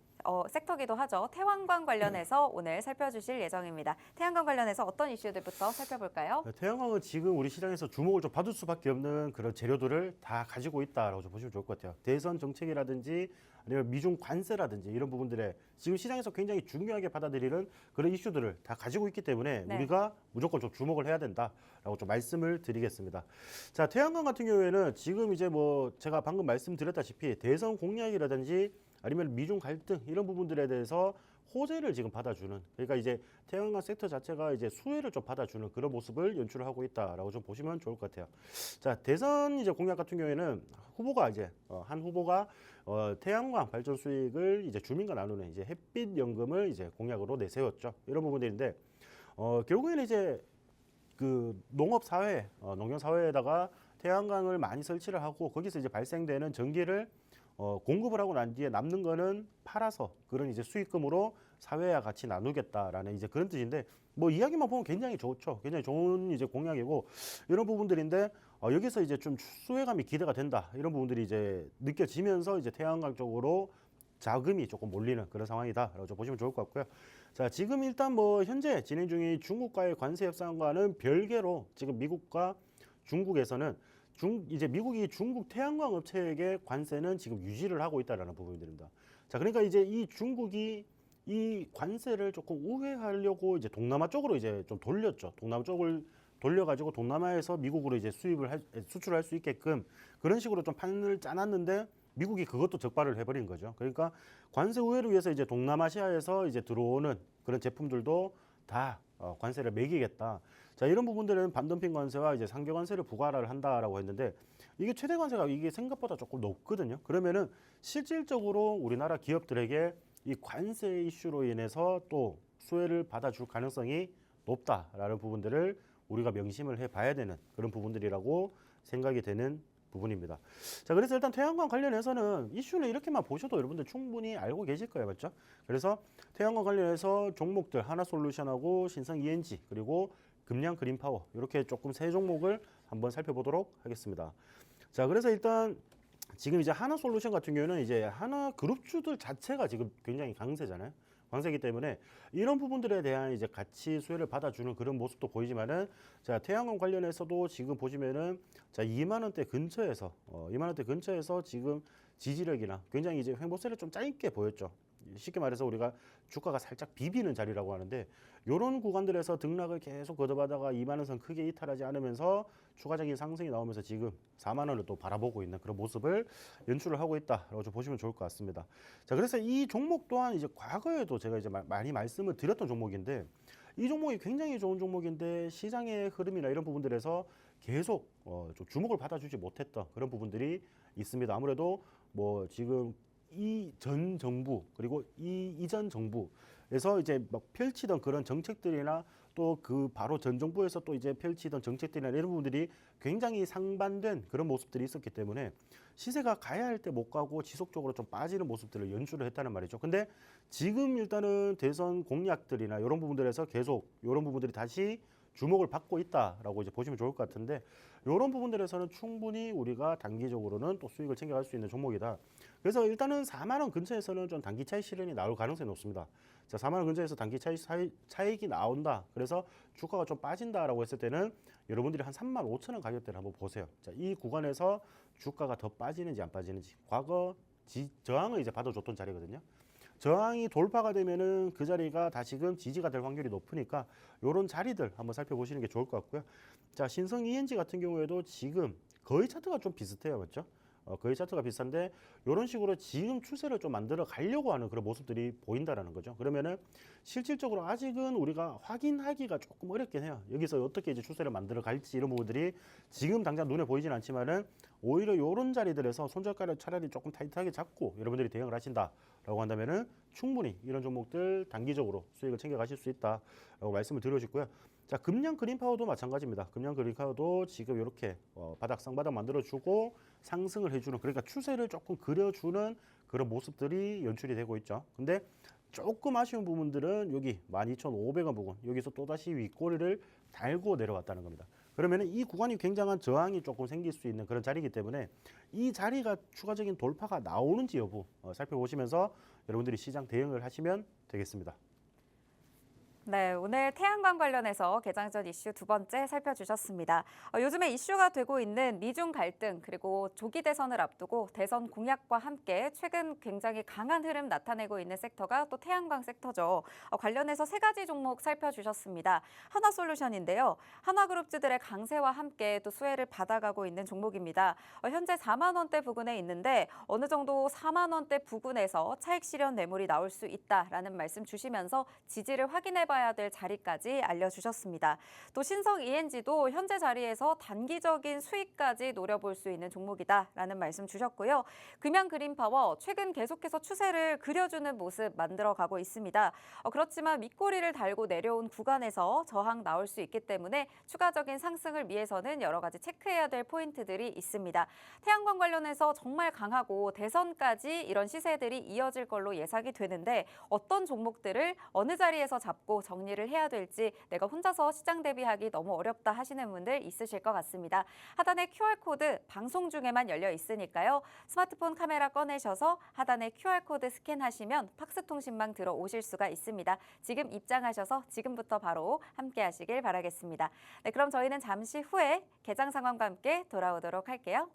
섹터기도 하죠. 태양광 관련해서 오늘 살펴주실 예정입니다. 태양광 관련해서 어떤 이슈들부터 살펴볼까요? 태양광은 지금 우리 시장에서 주목을 좀 받을 수밖에 없는 그런 재료들을 다 가지고 있다라고 좀 보시면 좋을 것 같아요. 대선 정책이라든지 아니면 미중 관세라든지 이런 부분들에 지금 시장에서 굉장히 중요하게 받아들이는 그런 이슈들을 다 가지고 있기 때문에 네. 우리가 무조건 좀 주목을 해야 된다라고 좀 말씀을 드리겠습니다. 자, 태양광 같은 경우에는 지금 이제 뭐 제가 방금 말씀드렸다시피 대선 공약이라든지 아니면 미중 갈등 이런 부분들에 대해서 호재를 지금 받아주는, 그러니까 이제 태양광 섹터 자체가 이제 수혜를 좀 받아주는 그런 모습을 연출을 하고 있다라고 좀 보시면 좋을 것 같아요. 자, 대선 이제 공약 같은 경우에는 후보가 이제 한 후보가 태양광 발전 수익을 이제 주민과 나누는 이제 햇빛 연금을 이제 공약으로 내세웠죠. 이런 부분들인데 결국에는 이제 그 농업 사회, 농경 사회에다가 태양광을 많이 설치를 하고 거기서 이제 발생되는 전기를 공급을 하고 난 뒤에 남는 거는 팔아서 그런 이제 수익금으로 사회와 같이 나누겠다라는 이제 그런 뜻인데 뭐 이야기만 보면 굉장히 좋죠. 굉장히 좋은 이제 공약이고 이런 부분들인데 여기서 이제 좀 수혜감이 기대가 된다. 이런 부분들이 이제 느껴지면서 이제 태양광 쪽으로 자금이 조금 몰리는 그런 상황이다라고 좀 보시면 좋을 것 같고요. 자, 지금 일단 뭐 현재 진행 중인 중국과의 관세 협상과는 별개로 지금 미국과 중국에서는 이제 미국이 중국 태양광 업체에게 관세는 지금 유지를 하고 있다라는 부분들입니다. 자, 그러니까 이제 이 중국이 이 관세를 조금 우회하려고 이제 동남아 쪽으로 이제 좀 돌렸죠. 동남아 쪽을 돌려가지고 동남아에서 미국으로 이제 수출할 수 있게끔 그런 식으로 좀 판을 짜놨는데 미국이 그것도 적발을 해버린 거죠. 그러니까 관세 우회를 위해서 이제 동남아시아에서 이제 들어오는 그런 제품들도 다 관세를 매기겠다. 자, 이런 부분들은 반덤핑 관세와 이제 상계 관세를 부과를 한다라고 했는데 이게 최대 관세가 이게 생각보다 조금 높거든요. 그러면은 실질적으로 우리나라 기업들에게 이 관세 이슈로 인해서 또 수혜를 받아줄 가능성이 높다라는 부분들을 우리가 명심을 해봐야 되는 그런 부분들이라고 생각이 되는 부분입니다. 자, 그래서 일단 태양광 관련해서는 이슈는 이렇게만 보셔도 여러분들 충분히 알고 계실 거예요, 맞죠? 그래서 태양광 관련해서 종목들 하나솔루션하고 신성 ENG 그리고 금량 그린파워 이렇게 조금 세 종목을 한번 살펴보도록 하겠습니다. 자, 그래서 일단 지금 이제 하나솔루션 같은 경우는 이제 하나 그룹주들 자체가 지금 굉장히 강세잖아요. 강세이기 때문에 이런 부분들에 대한 이제 같이 수혜를 받아주는 그런 모습도 보이지만은 자, 태양광 관련해서도 지금 보시면은 자, 2만 원대 근처에서 2만 원대 근처에서 지금 지지력이나 굉장히 이제 횡보세를 좀 짧게 보였죠. 쉽게 말해서 우리가 주가가 살짝 비비는 자리라고 하는데 이런 구간들에서 등락을 계속 거듭하다가 2만 원 선 크게 이탈하지 않으면서 추가적인 상승이 나오면서 지금 4만 원을 또 바라보고 있는 그런 모습을 연출을 하고 있다라고 좀 보시면 좋을 것 같습니다. 자, 그래서 이 종목 또한 이제 과거에도 제가 이제 많이 말씀을 드렸던 종목인데 이 종목이 굉장히 좋은 종목인데 시장의 흐름이나 이런 부분들에서 계속 좀 주목을 받아주지 못했던 그런 부분들이 있습니다. 아무래도 뭐 지금 이 전 정부 그리고 이전 정부에서 이제 막 펼치던 그런 정책들이나 또 그 바로 전 정부에서 또 이제 펼치던 정책들이나 이런 부분들이 굉장히 상반된 그런 모습들이 있었기 때문에 시세가 가야 할 때 못 가고 지속적으로 좀 빠지는 모습들을 연출을 했다는 말이죠. 근데 지금 일단은 대선 공약들이나 이런 부분들에서 계속 이런 부분들이 다시 주목을 받고 있다라고 이제 보시면 좋을 것 같은데 이런 부분들에서는 충분히 우리가 단기적으로는 또 수익을 챙겨갈 수 있는 종목이다. 그래서 일단은 4만 원 근처에서는 좀 단기 차익 실현이 나올 가능성이 높습니다. 자, 4만 원 근처에서 단기 차익이 나온다. 그래서 주가가 좀 빠진다라고 했을 때는 여러분들이 한 3만 5천 원 가격대를 한번 보세요. 자, 이 구간에서 주가가 더 빠지는지 안 빠지는지 과거 저항을 이제 받아줬던 자리거든요. 저항이 돌파가 되면은 그 자리가 다시금 지지가 될 확률이 높으니까 이런 자리들 한번 살펴보시는 게 좋을 것 같고요. 자, 신성 ENG 같은 경우에도 지금 거의 차트가 좀 비슷해요, 맞죠? 거의 차트가 비슷한데 이런 식으로 지금 추세를 좀 만들어 가려고 하는 그런 모습들이 보인다라는 거죠. 그러면은 실질적으로 아직은 우리가 확인하기가 조금 어렵긴 해요. 여기서 어떻게 이제 추세를 만들어 갈지 이런 부분들이 지금 당장 눈에 보이진 않지만은 오히려 이런 자리들에서 손절가를 차라리 조금 타이트하게 잡고 여러분들이 대응을 하신다라고 한다면은 충분히 이런 종목들 단기적으로 수익을 챙겨 가실 수 있다라고 말씀을 드려주고요. 자, 금량 그린파워도 마찬가지입니다. 금량 그린파워도 지금 이렇게 바닥 쌍바닥 만들어주고 상승을 해주는, 그러니까 추세를 조금 그려주는 그런 모습들이 연출이 되고 있죠. 근데 조금 아쉬운 부분들은 여기 12,500원 부분, 여기서 또다시 윗꼬리를 달고 내려왔다는 겁니다. 그러면 이 구간이 굉장한 저항이 조금 생길 수 있는 그런 자리이기 때문에 이 자리가 추가적인 돌파가 나오는지 여부 살펴보시면서 여러분들이 시장 대응을 하시면 되겠습니다. 네, 오늘 태양광 관련해서 개장 전 이슈 두 번째 살펴주셨습니다. 요즘에 이슈가 되고 있는 미중 갈등 그리고 조기 대선을 앞두고 대선 공약과 함께 최근 굉장히 강한 흐름 나타내고 있는 섹터가 또 태양광 섹터죠. 관련해서 세 가지 종목 살펴주셨습니다. 한화솔루션인데요. 한화그룹주들의 강세와 함께 또 수혜를 받아가고 있는 종목입니다. 현재 4만 원대 부근에 있는데 어느 정도 4만 원대 부근에서 차익 실현 매물이 나올 수 있다라는 말씀 주시면서 지지를 확인해봐야 될 자리까지 알려주셨습니다. 또 신성 ENG도 현재 자리에서 단기적인 수익까지 노려볼 수 있는 종목이다라는 말씀 주셨고요. 금양 그린파워 최근 계속해서 추세를 그려주는 모습 만들어가고 있습니다. 그렇지만 밑꼬리를 달고 내려온 구간에서 저항 나올 수 있기 때문에 추가적인 상승을 위해서는 여러 가지 체크해야 될 포인트들이 있습니다. 태양광 관련해서 정말 강하고 대선까지 이런 시세들이 이어질 걸로 예상이 되는데 어떤 종목들을 어느 자리에서 잡고 정리를 해야 될지 내가 혼자서 시장 대비하기 너무 어렵다 하시는 분들 있으실 것 같습니다. 하단에 QR코드 방송 중에만 열려 있으니까요. 스마트폰 카메라 꺼내셔서 하단에 QR코드 스캔하시면 팍스통신망 들어오실 수가 있습니다. 지금 입장하셔서 지금부터 바로 함께 하시길 바라겠습니다. 네, 그럼 저희는 잠시 후에 개장 상황과 함께 돌아오도록 할게요.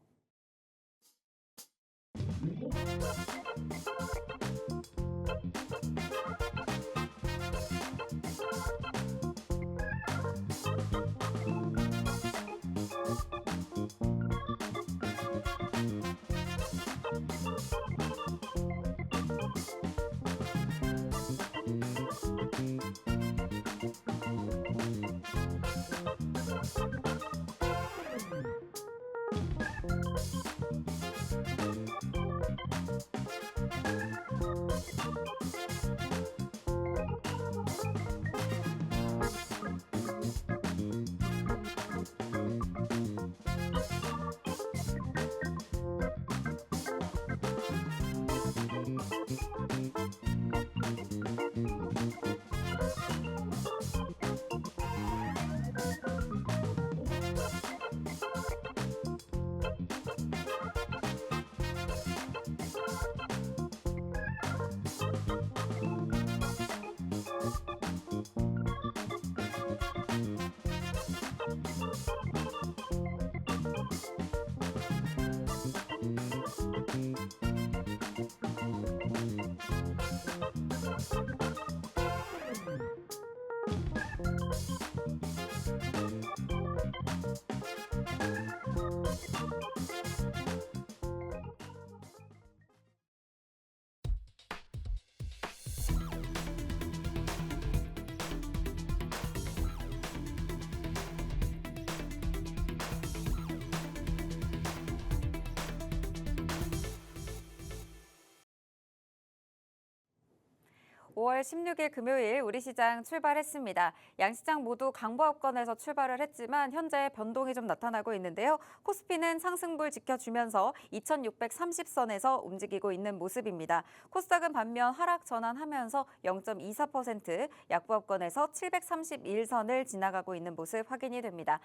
5월 16일 금요일 우리 시장 출발했습니다. 양시장 모두 강보합권에서 출발을 했지만 현재 변동이 좀 나타나고 있는데요. 코스피는 상승불 지켜주면서 2630선에서 움직이고 있는 모습입니다. 코스닥은 반면 하락 전환하면서 0.24% 약보합권에서 731선을 지나가고 있는 모습 확인이 됩니다.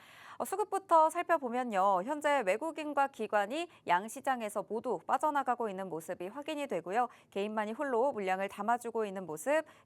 수급부터 살펴보면요. 현재 외국인과 기관이 양시장에서 모두 빠져나가고 있는 모습이 확인이 되고요. 개인만이 홀로 물량을 담아주고 있는 모습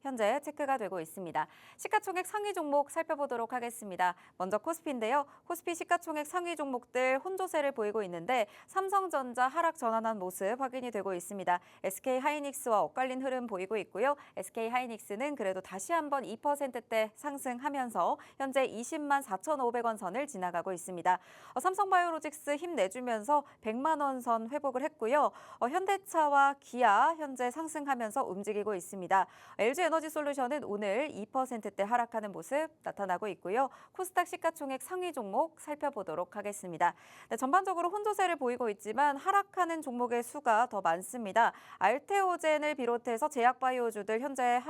현재 체크가 되고 있습니다. 시가총액 상위 종목 살펴보도록 하겠습니다. 먼저 코스피인데요. 코스피 시가총액 상위 종목들 혼조세를 보이고 있는데 삼성전자 하락 전환한 모습 확인이 되고 있습니다. SK하이닉스와 엇갈린 흐름 보이고 있고요. SK하이닉스는 그래도 다시 한번 2%대 상승하면서 현재 20만 4,500원 선을 지나가고 있습니다. 삼성바이오로직스 힘내주면서 100만 원 선 회복을 했고요. 현대차와 기아 현재 상승하면서 움직이고 있습니다. LG에너지솔루션은 오늘 2%대 하락하는 모습 나타나고 있고요. 코스닥 시가총액 상위 종목 살펴보도록 하겠습니다. 네, 전반적으로 혼조세를 보이고 있지만 하락하는 종목의 수가 더 많습니다. 알테오젠을 비롯해서 제약바이오주들 현재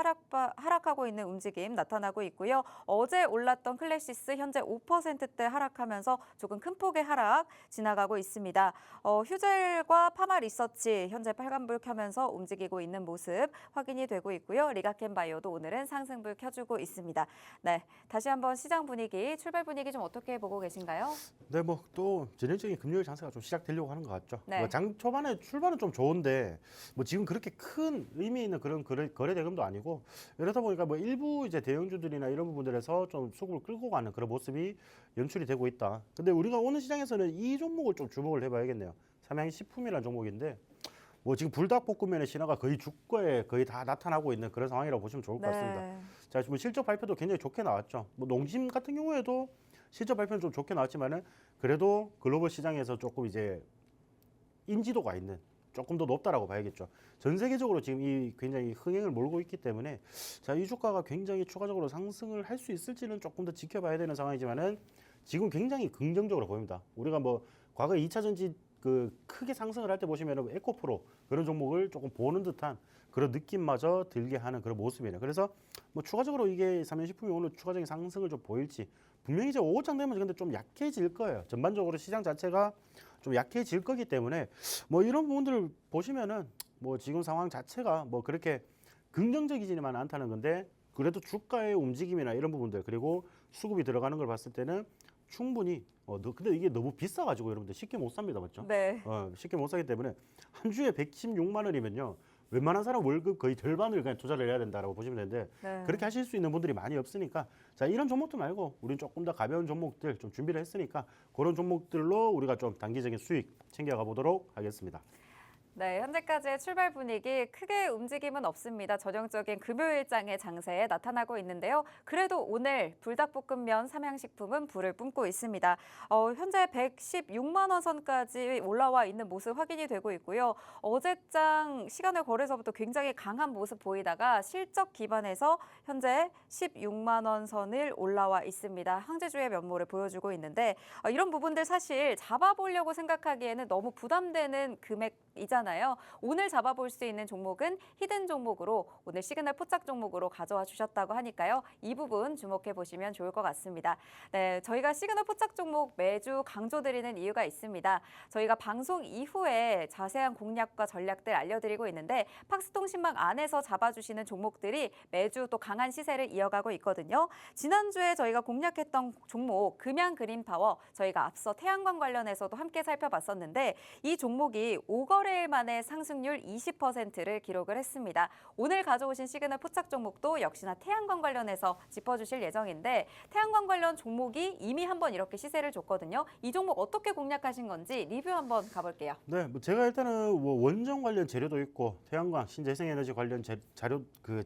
하락하고 있는 움직임 나타나고 있고요. 어제 올랐던 클래시스 현재 5%대 하락하면서 조금 큰 폭의 하락 지나가고 있습니다. 휴젤과 파마리서치 현재 빨간불 켜면서 움직이고 있는 모습 확인이 되고 있고요. 리가켄바이오도 오늘은 상승불 켜주고 있습니다. 네, 다시 한번 시장 분위기, 출발 분위기 좀 어떻게 보고 계신가요? 네, 뭐 또 전형적인 금요일 장세가 좀 시작되려고 하는 것 같죠. 네. 뭐 장 초반에 출발은 좀 좋은데 뭐 지금 그렇게 큰 의미 있는 그런 거래 대금도 아니고 이러다 보니까 뭐 일부 이제 대형주들이나 이런 부분들에서 좀 수급을 끌고 가는 그런 모습이 연출이 되고 있다. 근데 우리가 오늘 시장에서는 이 종목을 좀 주목을 해봐야겠네요. 삼양식품이라는 종목인데 뭐 지금 불닭볶음면의 신화가 거의 주가에 거의 다 나타나고 있는 그런 상황이라고 보시면 좋을 것 같습니다. 자, 지금 실적 발표도 굉장히 좋게 나왔죠. 뭐 농심 같은 경우에도 실적 발표는 좀 좋게 나왔지만은 그래도 글로벌 시장에서 조금 이제 인지도가 있는 조금 더 높다라고 봐야겠죠. 전 세계적으로 지금 이 굉장히 흥행을 몰고 있기 때문에 자, 이 주가가 굉장히 추가적으로 상승을 할 수 있을지는 조금 더 지켜봐야 되는 상황이지만은 지금 굉장히 긍정적으로 보입니다. 우리가 뭐 과거 2차 전지 그 크게 상승을 할 때 보시면은 에코프로 그런 종목을 조금 보는 듯한 그런 느낌마저 들게 하는 그런 모습이네요. 그래서 뭐 추가적으로 이게 삼양식품이 오늘 추가적인 상승을 좀 보일지 분명히 이제 5장 되면 근데 좀 약해질 거예요. 전반적으로 시장 자체가 좀 약해질 거기 때문에 뭐 이런 부분들을 보시면은 뭐 지금 상황 자체가 뭐 그렇게 긍정적이지만 않다는 건데 그래도 주가의 움직임이나 이런 부분들 그리고 수급이 들어가는 걸 봤을 때는 충분히 근데 이게 너무 비싸가지고 여러분들 쉽게 못 삽니다, 맞죠? 네. 쉽게 못 사기 때문에 한 주에 116만 원이면요 웬만한 사람 월급 거의 절반을 그냥 투자를 해야 된다라고 보시면 되는데 네. 그렇게 하실 수 있는 분들이 많이 없으니까 자 이런 종목들 말고 우린 조금 더 가벼운 종목들 좀 준비를 했으니까 그런 종목들로 우리가 좀 단기적인 수익 챙겨가 보도록 하겠습니다. 네, 현재까지의 출발 분위기 크게 움직임은 없습니다. 전형적인 금요일장의 장세에 나타나고 있는데요. 그래도 오늘 불닭볶음면 삼양식품은 불을 뿜고 있습니다. 현재 116만 원 선까지 올라와 있는 모습 확인이 되고 있고요. 어제장 시간을 거래서부터 굉장히 강한 모습 보이다가 실적 기반에서 현재 16만 원 선을 올라와 있습니다. 황제주의 면모를 보여주고 있는데 이런 부분들 사실 잡아보려고 생각하기에는 너무 부담되는 금액이잖아요. 오늘 잡아볼 수 있는 종목은 히든 종목으로 오늘 시그널 포착 종목으로 가져와 주셨다고 하니까요. 이 부분 주목해 보시면 좋을 것 같습니다. 네, 저희가 시그널 포착 종목 매주 강조드리는 이유가 있습니다. 저희가 방송 이후에 자세한 공략과 전략들 알려드리고 있는데 팍스통신망 안에서 잡아주시는 종목들이 매주 또 강한 시세를 이어가고 있거든요. 지난주에 저희가 공략했던 종목 금양그린파워 저희가 앞서 태양광 관련해서도 함께 살펴봤었는데 이 종목이 5거래일 만에 상승률 20%를 기록을 했습니다. 오늘 가져오신 시그널 포착 종목도 역시나 태양광 관련해서 짚어주실 예정인데 태양광 관련 종목이 이미 한번 이렇게 시세를 줬거든요. 이 종목 어떻게 공략하신 건지 리뷰 한번 가볼게요. 네, 뭐 제가 일단은 뭐 원전 관련 재료도 있고 태양광, 신재생에너지 관련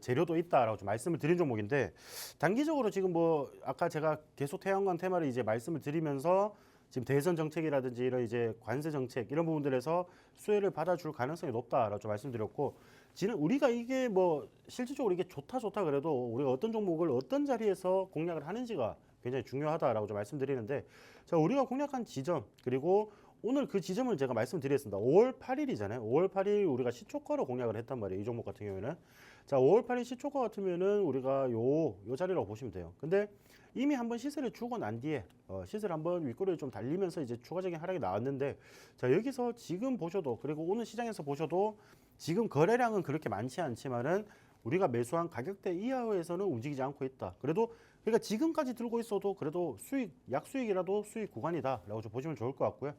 재료도 있다라고 좀 말씀을 드린 종목인데 단기적으로 지금 뭐 아까 제가 계속 태양광 테마를 이제 말씀을 드리면서 지금 대선 정책이라든지 이런 이제 관세 정책 이런 부분들에서 수혜를 받아줄 가능성이 높다라고 좀 말씀드렸고 우리가 이게 뭐 실질적으로 이게 좋다 그래도 우리가 어떤 종목을 어떤 자리에서 공략을 하는지가 굉장히 중요하다라고 좀 말씀드리는데 자 우리가 공략한 지점 그리고 오늘 그 지점을 제가 말씀드리겠습니다. 5월 8일이잖아요. 5월 8일 우리가 시초가로 공략을 했단 말이에요. 이 종목 같은 경우에는 자, 5월 8일 시초가 같으면은 우리가 요 자리라고 보시면 돼요. 근데 이미 한번 시세를 주고 난 뒤에 시세를 한번 윗꼬리를 좀 달리면서 이제 추가적인 하락이 나왔는데, 자, 여기서 지금 보셔도, 그리고 오늘 시장에서 보셔도 지금 거래량은 그렇게 많지 않지만은 우리가 매수한 가격대 이하에서는 움직이지 않고 있다. 그래도 그러니까 지금까지 들고 있어도 그래도 약수익이라도 수익 구간이다라고 좀 보시면 좋을 것 같고요.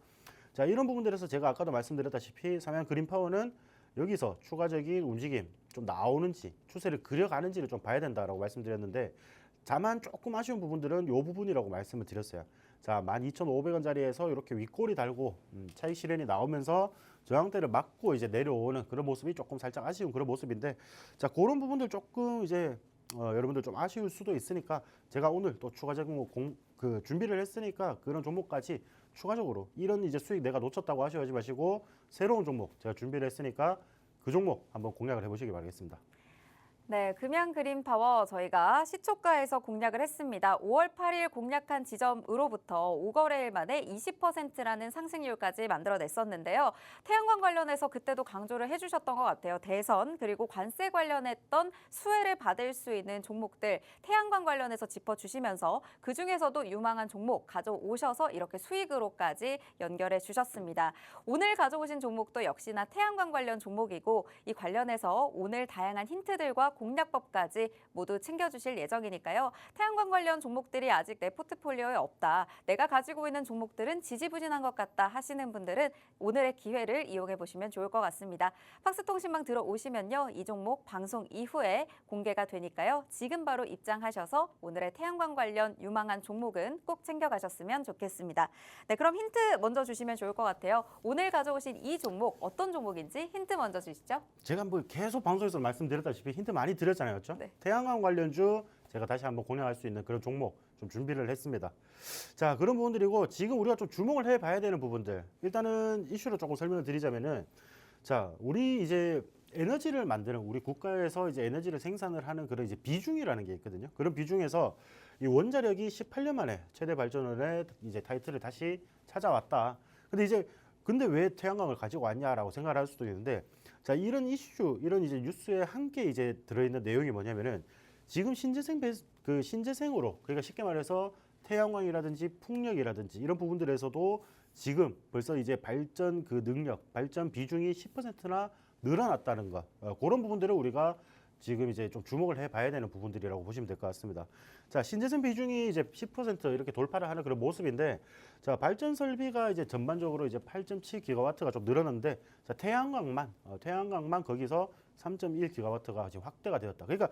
자, 이런 부분들에서 제가 아까도 말씀드렸다시피 삼양 그린파워는 여기서 추가적인 움직임 좀 나오는지 추세를 그려가는지를 좀 봐야 된다라고 말씀드렸는데, 다만 조금 아쉬운 부분들은 이 부분이라고 말씀을 드렸어요. 자, 12,500원짜리에서 이렇게 윗꼬리 달고 차익 실현이 나오면서 저항대를 맞고 이제 내려오는 그런 모습이 조금 살짝 아쉬운 그런 모습인데, 자, 그런 부분들 조금 이제 여러분들 좀 아쉬울 수도 있으니까 제가 오늘 또 추가적인 준비를 했으니까 그런 종목까지 추가적으로 이런 이제 수익 내가 놓쳤다고 아쉬워하지 마시고 새로운 종목 제가 준비를 했으니까 그 종목 한번 공략을 해보시기 바라겠습니다. 네, 금양 그린파워 저희가 시초가에서 공략을 했습니다. 5월 8일 공략한 지점으로부터 5거래일 만에 20%라는 상승률까지 만들어냈었는데요. 태양광 관련해서 그때도 강조를 해주셨던 것 같아요. 대선 그리고 관세 관련했던 수혜를 받을 수 있는 종목들 태양광 관련해서 짚어주시면서 그중에서도 유망한 종목 가져오셔서 이렇게 수익으로까지 연결해 주셨습니다. 오늘 가져오신 종목도 역시나 태양광 관련 종목이고 이 관련해서 오늘 다양한 힌트들과 공략법까지 모두 챙겨주실 예정이니까요. 태양광 관련 종목들이 아직 내 포트폴리오에 없다. 내가 가지고 있는 종목들은 지지부진한 것 같다 하시는 분들은 오늘의 기회를 이용해 보시면 좋을 것 같습니다. 팍스통신망 들어오시면요. 이 종목 방송 이후에 공개가 되니까요. 지금 바로 입장하셔서 오늘의 태양광 관련 유망한 종목은 꼭 챙겨가셨으면 좋겠습니다. 네, 그럼 힌트 먼저 주시면 좋을 것 같아요. 오늘 가져오신 이 종목 어떤 종목인지 힌트 먼저 주시죠. 제가 뭐 계속 방송에서 말씀드렸다시피 힌트 많이 드렸잖아요, 그렇죠? 네. 태양광 관련주 제가 다시 한번 공략할 수 있는 그런 종목 좀 준비를 했습니다. 자, 그런 부분들이고 지금 우리가 좀 주목을 해봐야 되는 부분들. 일단은 이슈로 조금 설명을 드리자면은, 자, 우리 이제 에너지를 만드는 우리 국가에서 이제 에너지를 생산을 하는 그런 이제 비중이라는 게 있거든요. 그런 비중에서 이 원자력이 18년 만에 최대 발전원의 이제 타이틀을 다시 찾아왔다. 근데 왜 태양광을 가지고 왔냐라고 생각을 할 수도 있는데, 자, 이런 이슈, 이런 이제 뉴스에 함께 이제 들어있는 내용이 뭐냐면은 지금 신재생으로, 그러니까 쉽게 말해서 태양광이라든지 풍력이라든지 이런 부분들에서도 지금 벌써 이제 발전 능력, 발전 비중이 10%나 늘어났다는 것, 그런 부분들을 우리가 지금 이제 좀 주목을 해봐야 되는 부분들이라고 보시면 될 것 같습니다. 자, 신재생 비중이 이제 10% 이렇게 돌파를 하는 그런 모습인데, 자, 발전 설비가 이제 전반적으로 이제 8.7기가와트가 좀 늘었는데, 자, 태양광만 거기서 3.1기가와트가 지금 확대가 되었다. 그러니까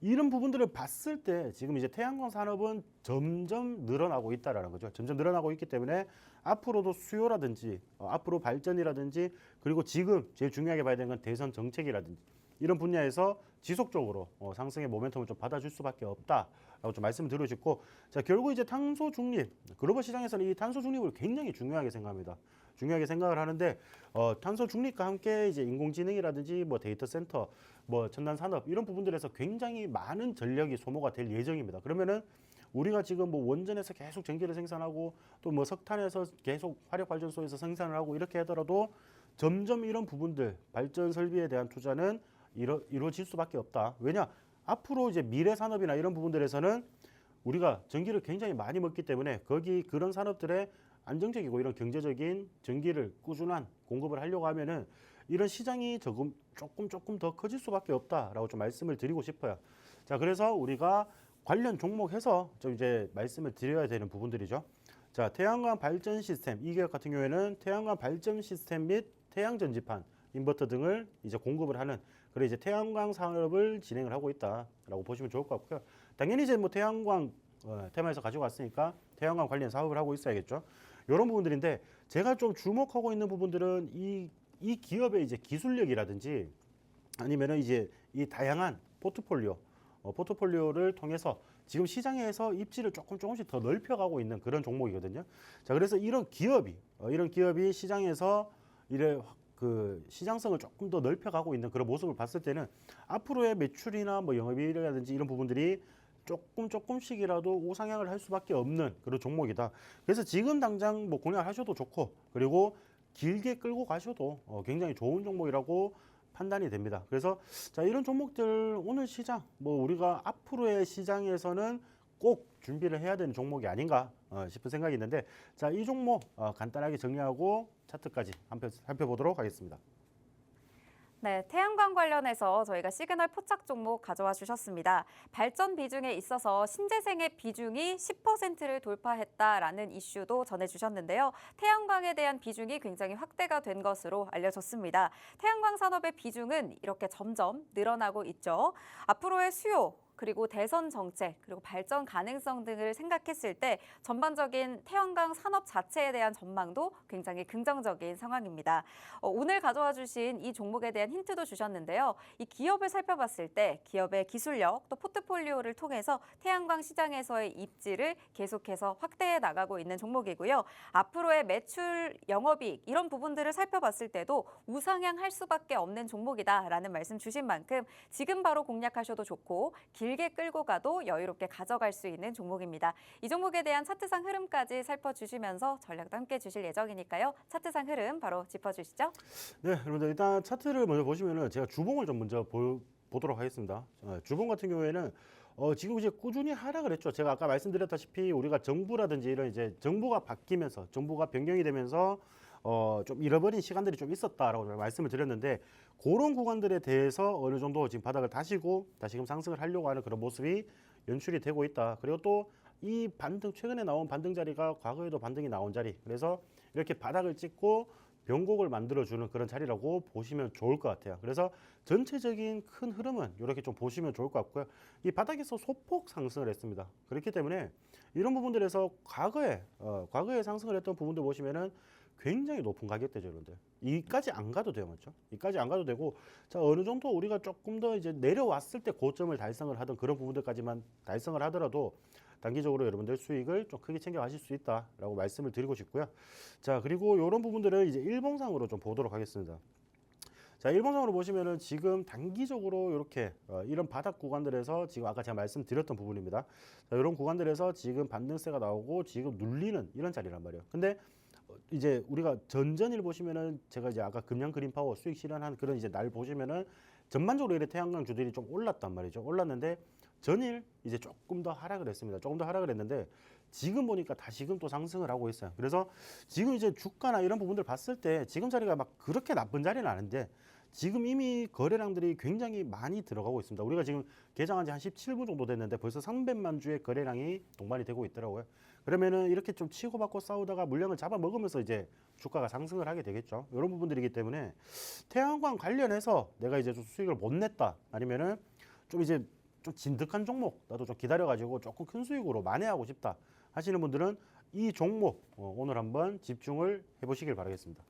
이런 부분들을 봤을 때 지금 이제 태양광 산업은 점점 늘어나고 있다라는 거죠. 점점 늘어나고 있기 때문에 앞으로도 수요라든지 앞으로 발전이라든지, 그리고 지금 제일 중요하게 봐야 되는 건 대선 정책이라든지 이런 분야에서 지속적으로 상승의 모멘텀을 좀 받아줄 수밖에 없다라고 좀 말씀을 드리고 싶고, 자, 결국 이제 탄소 중립, 글로벌 시장에서는 이 탄소 중립을 굉장히 중요하게 생각합니다. 중요하게 생각을 하는데, 탄소 중립과 함께 이제 인공지능이라든지 뭐 데이터 센터, 뭐 첨단 산업 이런 부분들에서 굉장히 많은 전력이 소모가 될 예정입니다. 그러면은 우리가 지금 뭐 원전에서 계속 전기를 생산하고 또 뭐 석탄에서 계속 화력 발전소에서 생산을 하고 이렇게 하더라도 점점 이런 부분들 발전 설비에 대한 투자는 이루어질 수밖에 없다. 왜냐? 앞으로 이제 미래 산업이나 이런 부분들에서는 우리가 전기를 굉장히 많이 먹기 때문에 그런 산업들의 안정적이고 이런 경제적인 전기를 꾸준한 공급을 하려고 하면은 이런 시장이 조금 더 커질 수밖에 없다라고 좀 말씀을 드리고 싶어요. 자, 그래서 우리가 관련 종목해서 좀 이제 말씀을 드려야 되는 부분들이죠. 자, 태양광 발전 시스템 이 기업 같은 경우에는 태양광 발전 시스템 및 태양 전지판, 인버터 등을 이제 공급을 하는 그런 이제 태양광 산업을 진행을 하고 있다라고 보시면 좋을 것 같고요. 당연히 이제 뭐 태양광 테마에서 가지고 왔으니까 태양광 관련 사업을 하고 있어야겠죠. 이런 부분들인데 제가 좀 주목하고 있는 부분들은 이 기업의 이제 기술력이라든지 아니면은 이제 이 다양한 포트폴리오를 통해서 지금 시장에서 입지를 조금씩 더 넓혀가고 있는 그런 종목이거든요. 자, 그래서 이런 기업이 시장에서 시장성을 조금 더 넓혀가고 있는 그런 모습을 봤을 때는 앞으로의 매출이나 뭐 영업이익이라든지 이런 부분들이 조금씩이라도 우상향을 할 수밖에 없는 그런 종목이다. 그래서 지금 당장 뭐 공략하셔도 좋고, 그리고 길게 끌고 가셔도 굉장히 좋은 종목이라고 판단이 됩니다. 그래서 자, 이런 종목들 오늘 시장 뭐 우리가 앞으로의 시장에서는 꼭 준비를 해야 되는 종목이 아닌가 싶은 생각이 있는데, 자, 이 종목 간단하게 정리하고 차트까지 한번 살펴보도록 하겠습니다. 네, 태양광 관련해서 저희가 시그널 포착 종목 가져와 주셨습니다. 발전 비중에 있어서 신재생의 비중이 10%를 돌파했다라는 이슈도 전해주셨는데요. 태양광에 대한 비중이 굉장히 확대가 된 것으로 알려졌습니다. 태양광 산업의 비중은 이렇게 점점 늘어나고 있죠. 앞으로의 수요, 그리고 대선 정책, 그리고 발전 가능성 등을 생각했을 때 전반적인 태양광 산업 자체에 대한 전망도 굉장히 긍정적인 상황입니다. 오늘 가져와 주신 이 종목에 대한 힌트도 주셨는데요. 이 기업을 살펴봤을 때 기업의 기술력 또 포트폴리오를 통해서 태양광 시장에서의 입지를 계속해서 확대해 나가고 있는 종목이고요. 앞으로의 매출, 영업이익 이런 부분들을 살펴봤을 때도 우상향할 수밖에 없는 종목이다라는 말씀 주신 만큼 지금 바로 공략하셔도 좋고 길게 끌고 가도 여유롭게 가져갈 수 있는 종목입니다. 이 종목에 대한 차트상 흐름까지 살펴주시면서 전략도 함께 주실 예정이니까요. 차트상 흐름 바로 짚어주시죠. 네, 여러분들 일단 차트를 먼저 보시면은 제가 주봉을 좀 먼저 보도록 하겠습니다. 주봉 같은 경우에는 지금 이제 꾸준히 하락을 했죠. 제가 아까 말씀드렸다시피 우리가 정부라든지 이런 이제 정부가 바뀌면서 정부가 변경이 되면서 좀 잃어버린 시간들이 좀 있었다라고 말씀을 드렸는데, 그런 구간들에 대해서 어느 정도 지금 바닥을 다시고 다시금 상승을 하려고 하는 그런 모습이 연출이 되고 있다. 그리고 또 이 반등, 최근에 나온 반등 자리가 과거에도 반등이 나온 자리, 그래서 이렇게 바닥을 찍고 변곡을 만들어주는 그런 자리라고 보시면 좋을 것 같아요. 그래서 전체적인 큰 흐름은 이렇게 좀 보시면 좋을 것 같고요. 이 바닥에서 소폭 상승을 했습니다. 그렇기 때문에 이런 부분들에서 과거에 상승을 했던 부분들 보시면은 굉장히 높은 가격대죠, 여러분들. 이까지 안 가도 돼요, 맞죠? 이까지 안 가도 되고, 자, 어느 정도 우리가 조금 더 이제 내려왔을 때 고점을 달성을 하던 그런 부분들까지만 달성을 하더라도 단기적으로 여러분들 수익을 좀 크게 챙겨가실 수 있다라고 말씀을 드리고 싶고요. 자, 그리고 이런 부분들을 이제 일봉상으로 좀 보도록 하겠습니다. 자, 일봉상으로 보시면은 지금 단기적으로 이렇게 이런 바닥 구간들에서 지금 아까 제가 말씀드렸던 부분입니다. 자, 이런 구간들에서 지금 반등세가 나오고 지금 눌리는 이런 자리란 말이에요. 근데 이제 우리가 전전일 보시면은 제가 이제 아까 금양 그린파워 수익 실현한 그런 이제 날 보시면은 전반적으로 이렇게 태양광 주들이 좀 올랐단 말이죠. 올랐는데 전일 이제 조금 더 하락을 했습니다. 조금 더 하락을 했는데 지금 보니까 다시금 또 상승을 하고 있어요. 그래서 지금 이제 주가나 이런 부분들 봤을 때 지금 자리가 막 그렇게 나쁜 자리는 아닌데 지금 이미 거래량들이 굉장히 많이 들어가고 있습니다. 우리가 지금 개장한 지 한 17분 정도 됐는데 벌써 300만 주의 거래량이 동반이 되고 있더라고요. 그러면은 이렇게 좀 치고받고 싸우다가 물량을 잡아먹으면서 이제 주가가 상승을 하게 되겠죠. 이런 부분들이기 때문에 태양광 관련해서 내가 이제 좀 수익을 못 냈다, 아니면은 좀 이제 좀 진득한 종목 나도 좀 기다려가지고 조금 큰 수익으로 만회하고 싶다 하시는 분들은 이 종목 오늘 한번 집중을 해보시길 바라겠습니다.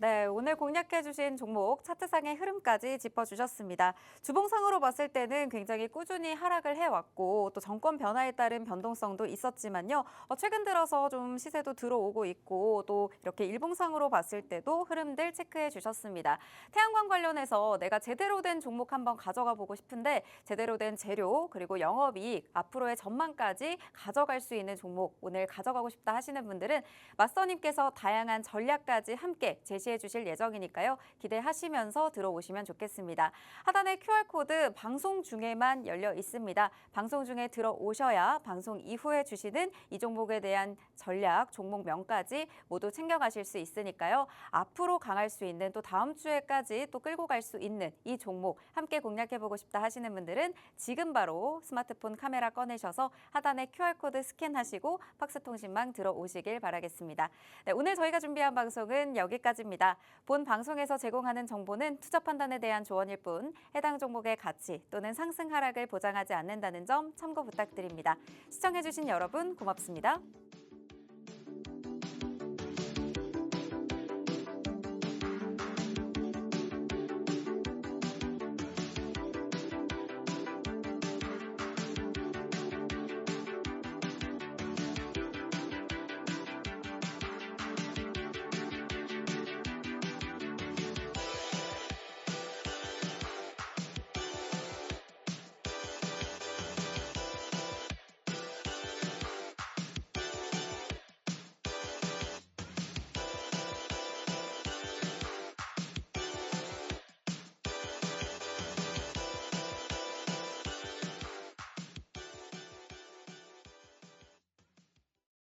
네, 오늘 공략해주신 종목 차트상의 흐름까지 짚어주셨습니다. 주봉상으로 봤을 때는 굉장히 꾸준히 하락을 해왔고 또 정권 변화에 따른 변동성도 있었지만요. 최근 들어서 좀 시세도 들어오고 있고 또 이렇게 일봉상으로 봤을 때도 흐름들 체크해 주셨습니다. 태양광 관련해서 내가 제대로 된 종목 한번 가져가 보고 싶은데 제대로 된 재료 그리고 영업이익 앞으로의 전망까지 가져갈 수 있는 종목 오늘 가져가고 싶다 하시는 분들은 마스터님께서 다양한 전략까지 함께 제시해 주실 예정이니까요. 기대하시면서 들어오시면 좋겠습니다. 하단에 QR코드 방송 중에만 열려 있습니다. 방송 중에 들어오셔야 방송 이후에 주시는 이 종목에 대한 전략, 종목명까지 모두 챙겨가실 수 있으니까요. 앞으로 강할 수 있는 또 다음 주에까지 또 끌고 갈 수 있는 이 종목 함께 공략해보고 싶다 하시는 분들은 지금 바로 스마트폰 카메라 꺼내셔서 하단에 QR코드 스캔하시고 박스통신망 들어오시길 바라겠습니다. 네, 오늘 저희가 준비한 방송은 여기까지입니다. 본 방송에서 제공하는 정보는 투자 판단에 대한 조언일 뿐 해당 종목의 가치 또는 상승 하락을 보장하지 않는다는 점 참고 부탁드립니다. 시청해주신 여러분 고맙습니다.